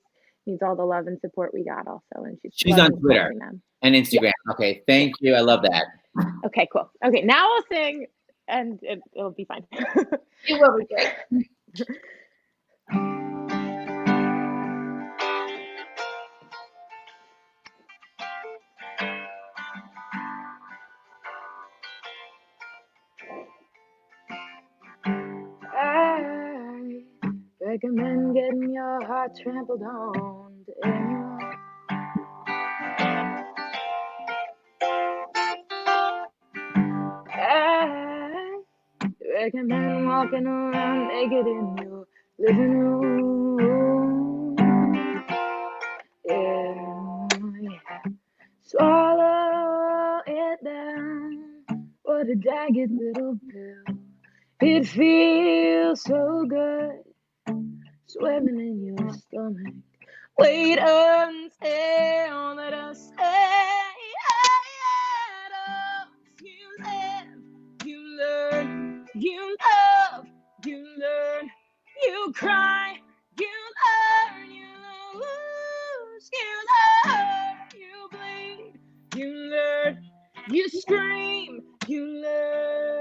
needs all the love and support we got also. And she's on Twitter and Instagram. Yeah. Okay, thank you. I love that. Okay, cool. Okay, now I'll sing and it'll be fine. It will be great. I recommend getting your heart trampled on to anyone. I recommend walking around naked in your living room. Yeah. Swallow it down. What a jagged little pill. It feels so good swimming in your stomach. Wait until let us say you live, you learn, you love, you learn, you cry, you learn, you lose, you learn, you bleed, you learn, you scream, you learn.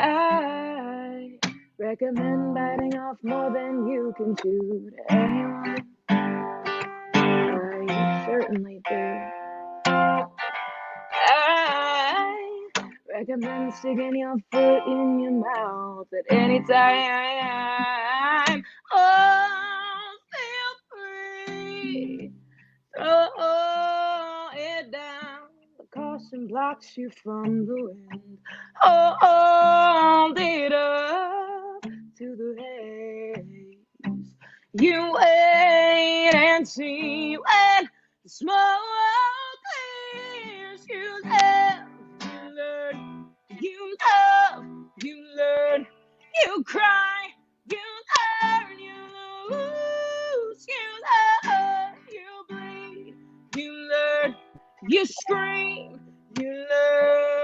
I recommend biting off more than you can chew to anyone. I certainly do. I recommend sticking your foot in your mouth at any time. Oh, feel free. Throw it down. The caution blocks you from the wind. Hold it up to the haze. You wait and see when the smoke clears. You live, you learn, you love, you learn, you cry, you learn, you lose, you learn, you bleed, you learn, you scream, you learn.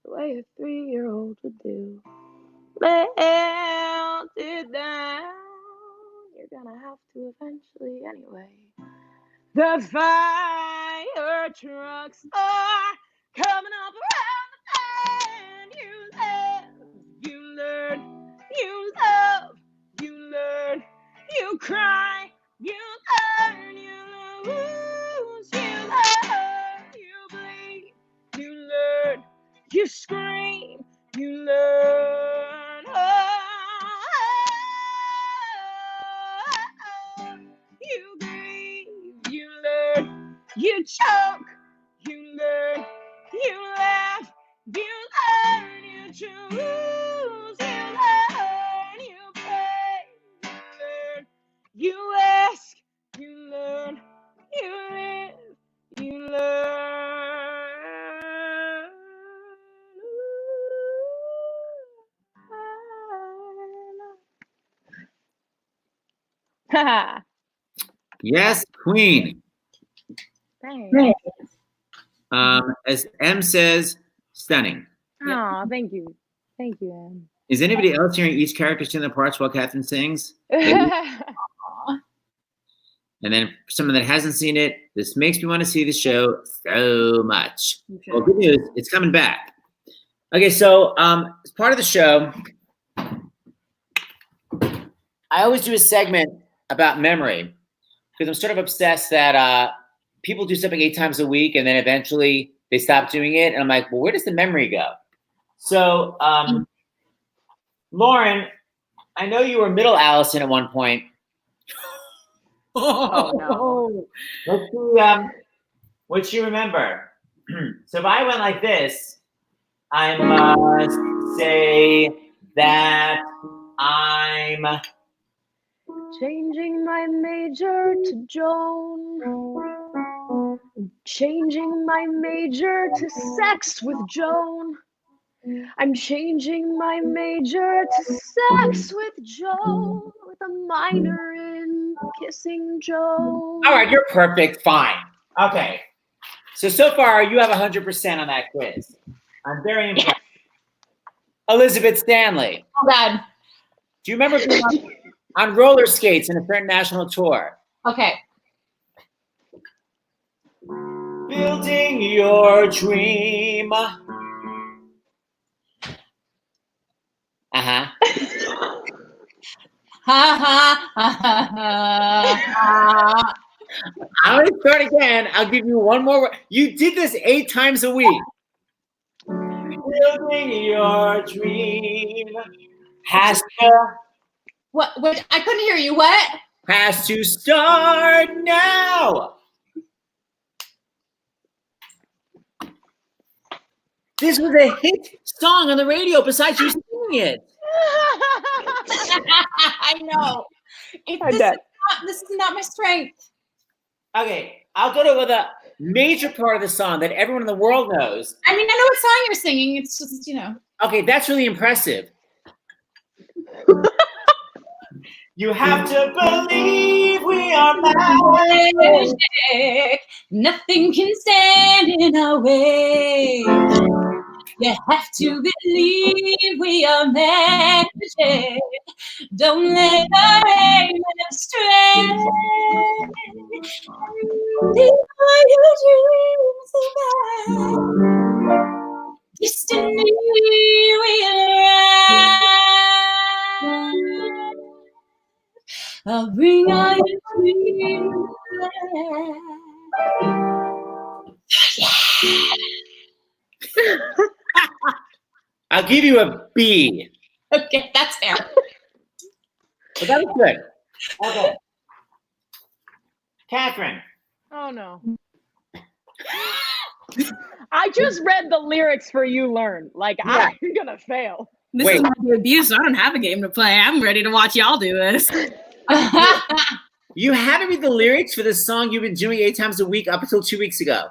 The way a 3-year-old would do. Melt it down. You're gonna have to eventually anyway. The fire trucks are coming up around the bend. You live, you learn, you love, you learn, you cry, you learn, you lose, you learn, you bleed, you learn, you scream, you learn. You grieve, you learn, you choke, you learn, you laugh, you learn, you choose, you learn, you play, you learn, you ask, you learn, you live, you learn. Haha. Yes, Queen. Thanks. As M says, stunning. Oh, thank you. Thank you, Em. Is anybody else hearing each character sing the parts while Kathyrn sings? And then for someone that hasn't seen it, this makes me want to see the show so much. Okay. Well, good news, it's coming back. Okay, so as part of the show, I always do a segment about memory because I'm sort of obsessed that people do something 8 times a week and then eventually they stopped doing it. And I'm like, well, where does the memory go? So, Lauren, I know you were middle Allison at one point. Oh no. Let's see what you remember. So if I went like this, I must say that I'm Changing my major to Joan. Changing my major to sex with Joan. I'm changing my major to sex with Joan, with a minor in kissing Joan. all right. You're perfect. Fine. Okay. So far you have 100% on that quiz. I'm very impressed. Elizabeth Stanley. Oh God. Do you remember being on roller skates in a certain national tour? Okay. Building your dream. Uh-huh. Ha ha ha ha ha. I'm going to start again. I'll give you one more. You did this 8 times a week. Building your dream has What? I couldn't hear you. What? to start now. This was a hit song on the radio besides you singing it. I know. This is not my strength. Okay, I'll go to the major part of the song that everyone in the world knows. I mean, I know what song you're singing. It's just, Okay, that's really impressive. You have to believe we are magic. Nothing can stand in our way. You have to believe we are magic. Don't let our aim astray. Before your dreams survive, destiny will rise. I'll bring all your dreams alive. I'll give you a B. Okay, that's fair. But that was good. Okay. Kathyrn. Oh no. I just read the lyrics for You Learn. Like, Yeah. I'm gonna fail. This is my debut, so I don't have a game to play. I'm ready to watch y'all do this. You had to read the lyrics for this song you've been doing 8 times a week up until 2 weeks ago.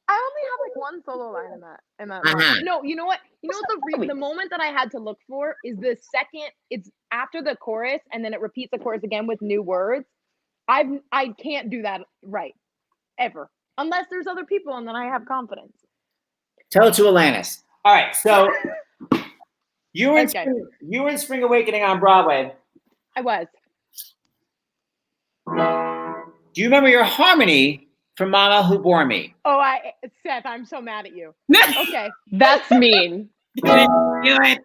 I only have like one solo line in that Uh-huh. line. No, you know what? The moment that I had to look for is the second. It's after the chorus, and then it repeats the chorus again with new words. I can't do that right ever unless there's other people, and then I have confidence. Tell it to Alanis. All right, so you were in Okay. you were in Spring Awakening on Broadway. I was. Do you remember your harmony from Mama Who Bore Me? Oh, Seth, I'm so mad at you. Okay, that's mean. Do it.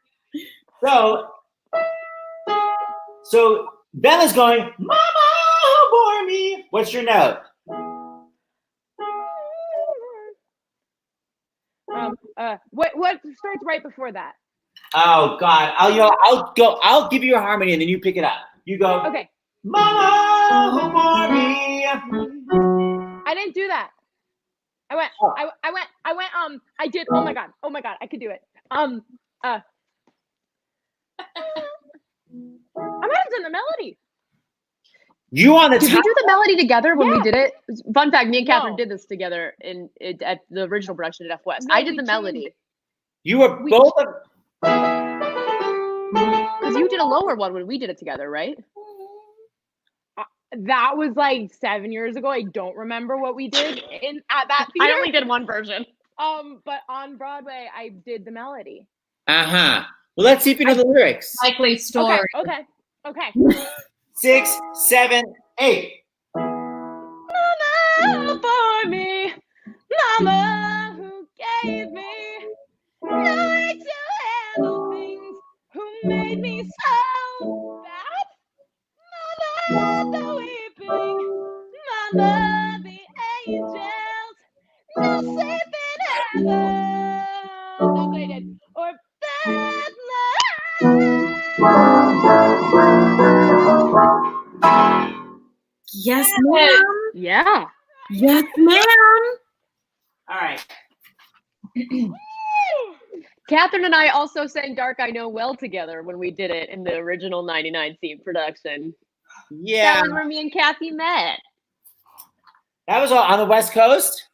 So Bella's going, Mama Who Bore Me. What's your note? What starts right before that? Oh God, I'll give you your harmony and then you pick it up. You go, Okay. Mama Who Bore Me. I didn't do that. I went, I did, oh my God, I could do it. I might have done the melody. You on the Did we top? do the melody together when we did it? Fun fact, me and Kathyrn No. did this together at the original production at F West. No, I did we the melody. changed You were both of. Because you did a lower one when we did it together, right? That was like 7 years ago. I don't remember what we did at that theater. I only did one version. But on Broadway, I did the melody. Uh-huh. Well, let's see if you know the lyrics. Likely story. Okay. 6, 7, 8. Mama for me, Mama who gave me the way to handle things, who made me so bad. Mama the weeping, Mama the angels, no sleep in United or bad luck. Yes, ma'am. Yeah. Yes, ma'am. All right. Kathyrn and I also sang Dark I Know Well together when we did it in the original 99 scene production. Yeah. That was where me and Kathy met. That was all on the West Coast?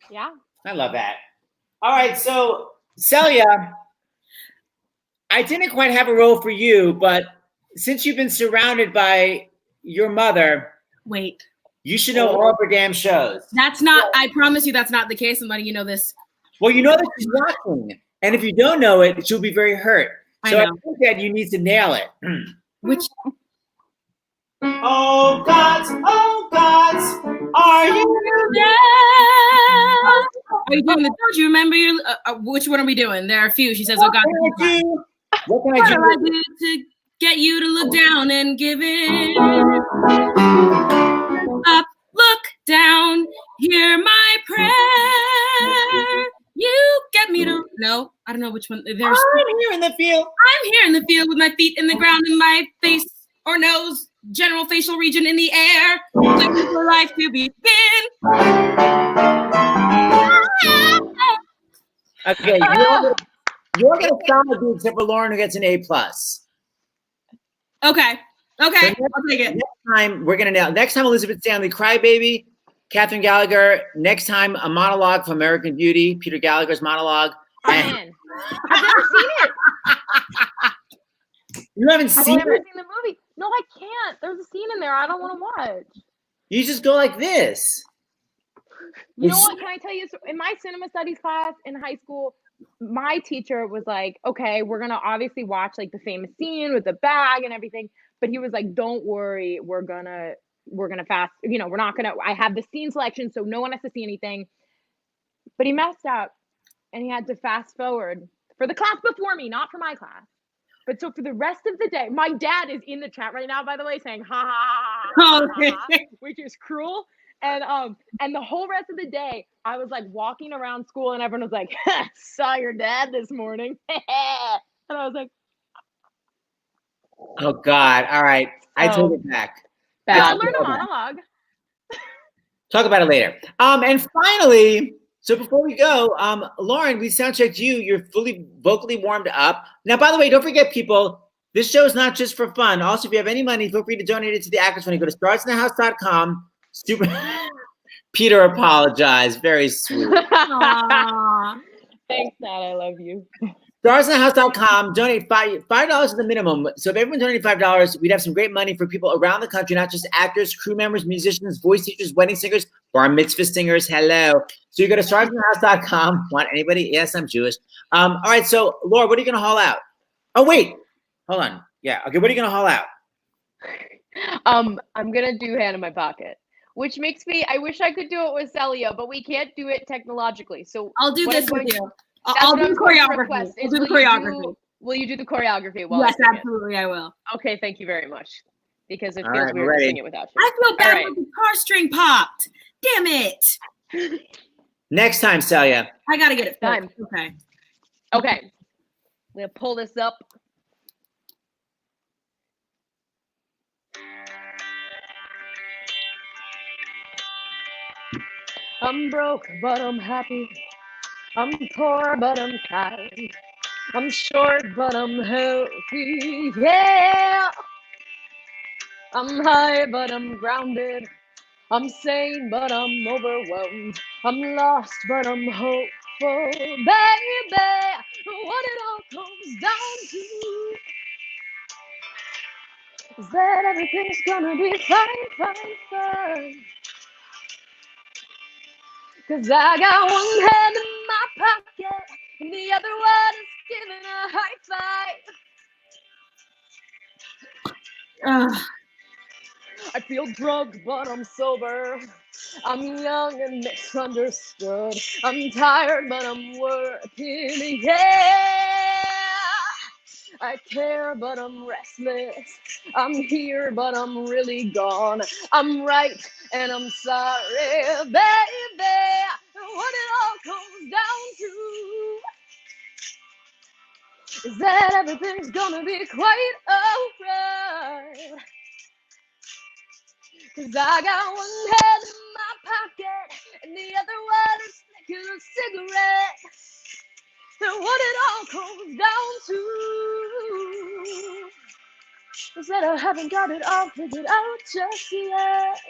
Yeah. I love that. All right, so Celia, I didn't quite have a role for you, but since you've been surrounded by your mother, Wait. you should know all of her damn shows. That's not, I promise you that's not the case. I'm letting you know this. Well, you know that she's watching. And if you don't know it, she'll be very hurt. So I think that you need to nail it. Which? Oh gods, are you there? Are you doing the, don't you remember your, which one are we doing? There are a few. She says, oh God. What can What I do do? I do to get you to look down and give it up? Look down, hear my prayer. You get me to, no, I don't know which one. There's, I'm here in the field. I'm here in the field with my feet in the ground and my face or nose, general facial region in the air, waiting for life to begin. Okay, you're gonna sound like you except for Lauren who gets an A+. Okay, So I'll take it. next time we're gonna nail. Next time Elizabeth Stanley, Crybaby, Kathyrn Gallagher. Next time a monologue from American Beauty, Peter Gallagher's monologue. Man, I've never seen it. You haven't I've seen never it? seen the movie. No, I can't. There's a scene in there I don't want to watch. You just go like this. You know what? Can I tell you? So in my cinema studies class in high school, my teacher was like, "Okay, we're gonna obviously watch like the famous scene with the bag and everything," but he was like, "Don't worry, we're gonna fast. You know, we're not gonna. I have the scene selection, so no one has to see anything." But he messed up, and he had to fast forward for the class before me, not for my class. But so for the rest of the day, my dad is in the chat right now, by the way, saying "ha ha ha ha, ha, ha," which is cruel. And the whole rest of the day, I was like walking around school, and everyone was like, "Saw your dad this morning," and I was like, Oh God! All right, I take it back. "I'll learn a monologue." Talk about it later. And finally, so before we go, Lauren, we sound checked you. You're fully vocally warmed up. Now, by the way, don't forget, people, this show is not just for fun. Also, if you have any money, feel free to donate it to the Actors Fund. Go to starsinthehouse.com. Super. Peter apologized. Very sweet. Aww. Thanks, Dad. I love you. Starsinthehouse.com. Donate $5 is the minimum. So if everyone donated $5, we'd have some great money for people around the country, not just actors, crew members, musicians, voice teachers, wedding singers, bar mitzvah singers. Hello. So you go to starsinthehouse.com. Want anybody? Yes, I'm Jewish. All right. So Laura, what are you going to haul out? Oh, wait. Hold on. Yeah. Okay. What are you going to haul out? I'm gonna do Hand in My Pocket, which makes me. I wish I could do it with Celia, but we can't do it technologically. So I'll do what this I'm with going- you. that's I'll what do I'm the going to choreography. request I'll is, do the will you choreography. Will you do the choreography while Yes, I sing absolutely, I will. it? Okay, thank you very much. Because it All feels right, weird ready. to sing it without you. I feel bad right. when the guitar string popped. Damn it. Next time, Celia. I gotta get it Time. fixed. Okay. Okay, I'm gonna pull this up. I'm broke, but I'm happy. I'm poor, but I'm kind. I'm short, but I'm healthy. Yeah. I'm high, but I'm grounded. I'm sane, but I'm overwhelmed. I'm lost, but I'm hopeful. Baby, what it all comes down to is that everything's gonna be fine, fine, fine. 'Cause I got one hand in my pocket, and the other one is giving a high five. Ugh. I feel drunk, but I'm sober. I'm young and misunderstood. I'm tired, but I'm working. Yeah. I care, but I'm restless. I'm here, but I'm really gone. I'm right, and I'm sorry, baby. What it all comes down to is that everything's gonna be quite alright. 'Cause I got one hand in my pocket and the other one is flicking a cigarette. And what it all comes down to is that I haven't got it all figured out just yet.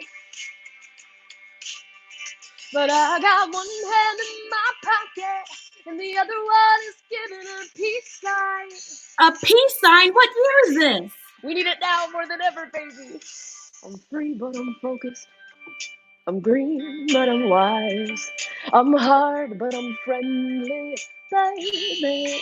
But I got one hand in my pocket and the other one is giving a peace sign. A peace sign? What year is this? We need it now more than ever, baby. I'm free, but I'm focused. I'm green, but I'm wise. I'm hard, but I'm friendly, baby.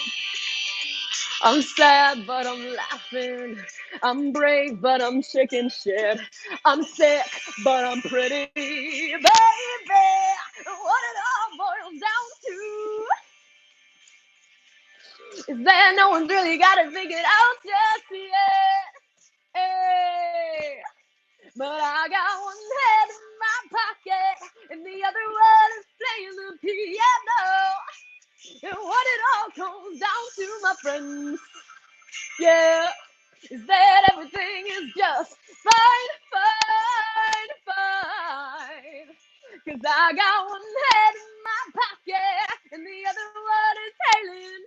I'm sad, but I'm laughing. I'm brave, but I'm chicken shit. I'm sick, but I'm pretty, baby. What it all boils down to is that no one's really got it figured out just yet. Hey. But I got one head in my pocket and the other one is playing the piano. And what it all comes down to, my friends, yeah, is that everything is just fine, fine, fine. 'Cause I got one head in my pocket and the other one is hailing.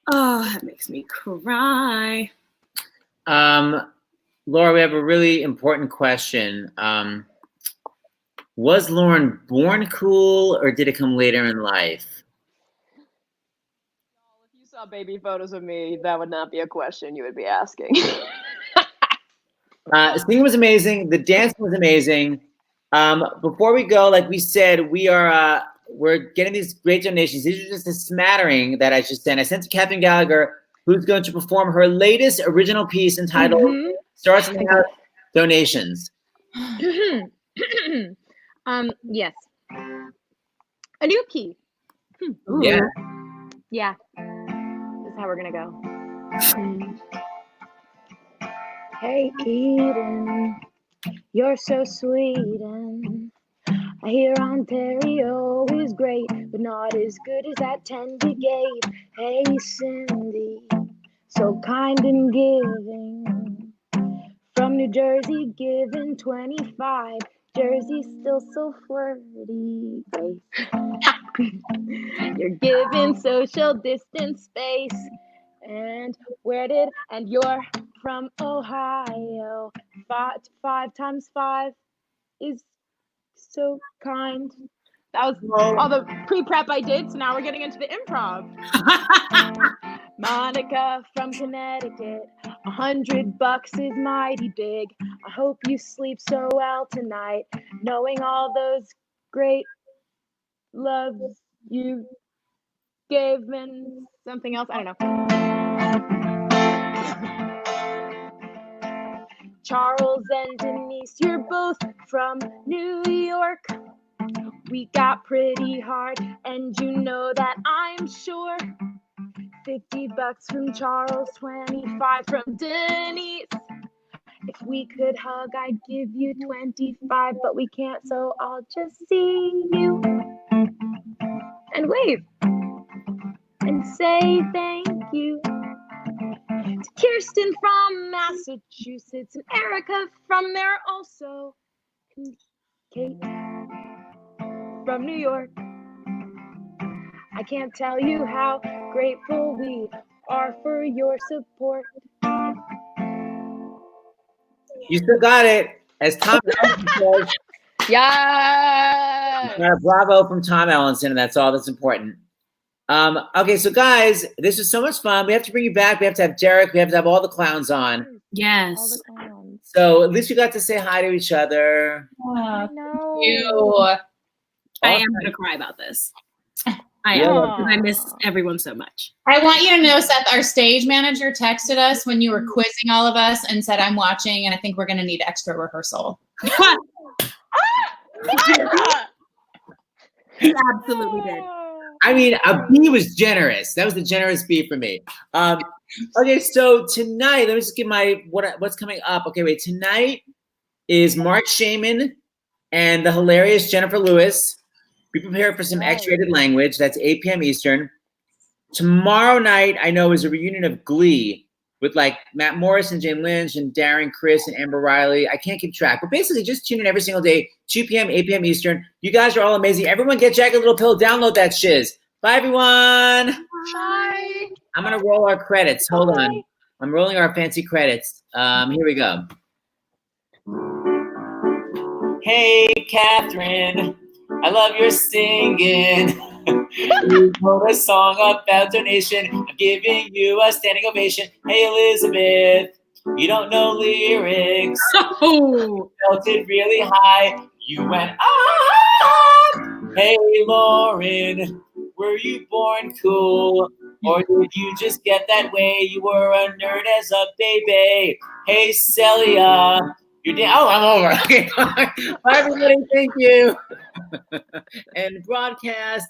Oh, that makes me cry. Laura, we have a really important question. Was Lauren born cool or did it come later in life? If you saw baby photos of me, that would not be a question you would be asking. Singing was amazing. The dancing was amazing. Before we go, like we said, we're getting these great donations. These are just a smattering that I just sent. I sent to Kathyrn Gallagher, who's going to perform her latest original piece entitled Stars in the House Donations. Yes. A new key. Yeah. Yeah. That's how we're gonna go. Hey, Eden, you're so sweet, and I hear Ontario is great, but not as good as that 10 you gave. Hey, Cindy, so kind and giving. From New Jersey, giving 25. Jersey still so flirty, Grace. You're giving social distance space. And you're from Ohio. 5 times 5 is so kind. That was all the pre-prep I did, so now we're getting into the improv. Monica from Connecticut, $100 is mighty big. I hope you sleep so well tonight, knowing all those great loves you gave and something else, I don't know. Charles and Denise, you're both from New York. We got pretty hard, and you know that, I'm sure. $50 from Charles, 25 from Denise. If we could hug, I'd give you 25, but we can't, so I'll just see you and wave and say thank you. To Kirsten from Massachusetts and Erica from there also. And Kate from New York. I can't tell you how grateful we are for your support. You still got it. As Tom Ellison says. Yes! Bravo from Tom Ellison, and that's all that's important. Okay, so guys, this was so much fun. We have to bring you back. We have to have Derek. We have to have all the clowns on. Yes. All the clowns. So at least we got to say hi to each other. I know. I am going to cry about this. I am. Because I miss everyone so much. I want you to know, Seth, our stage manager texted us when you were quizzing all of us and said, I'm watching and I think we're going to need extra rehearsal. He absolutely did. I mean, a B was generous. That was the generous B for me. Okay, so tonight, let me just give my what's coming up. Okay, wait. Tonight is Mark Shaman and the hilarious Jennifer Lewis. Be prepared for some X-rated language. That's 8 p.m. Eastern. Tomorrow night, I know, is a reunion of Glee with like Matt Morris and Jane Lynch and Darren Criss and Amber Riley. I can't keep track, but basically just tune in every single day, 2 p.m., 8 p.m. Eastern. You guys are all amazing. Everyone get Jagged Little Pill. Download that shiz. Bye, everyone. Bye. I'm going to roll our credits. Hold on. I'm rolling our fancy credits. Here we go. Hey, Kathyrn, I love your singing. You wrote a song about donation. I'm giving you a standing ovation. Hey, Elizabeth, you don't know lyrics. Oh. Felt it really high. You went, ah! Hey, Lauren, were you born cool? Or did you just get that way? You were a nerd as a baby. Hey, Celia, I'm over. Okay, bye, everybody. Thank you. And broadcast.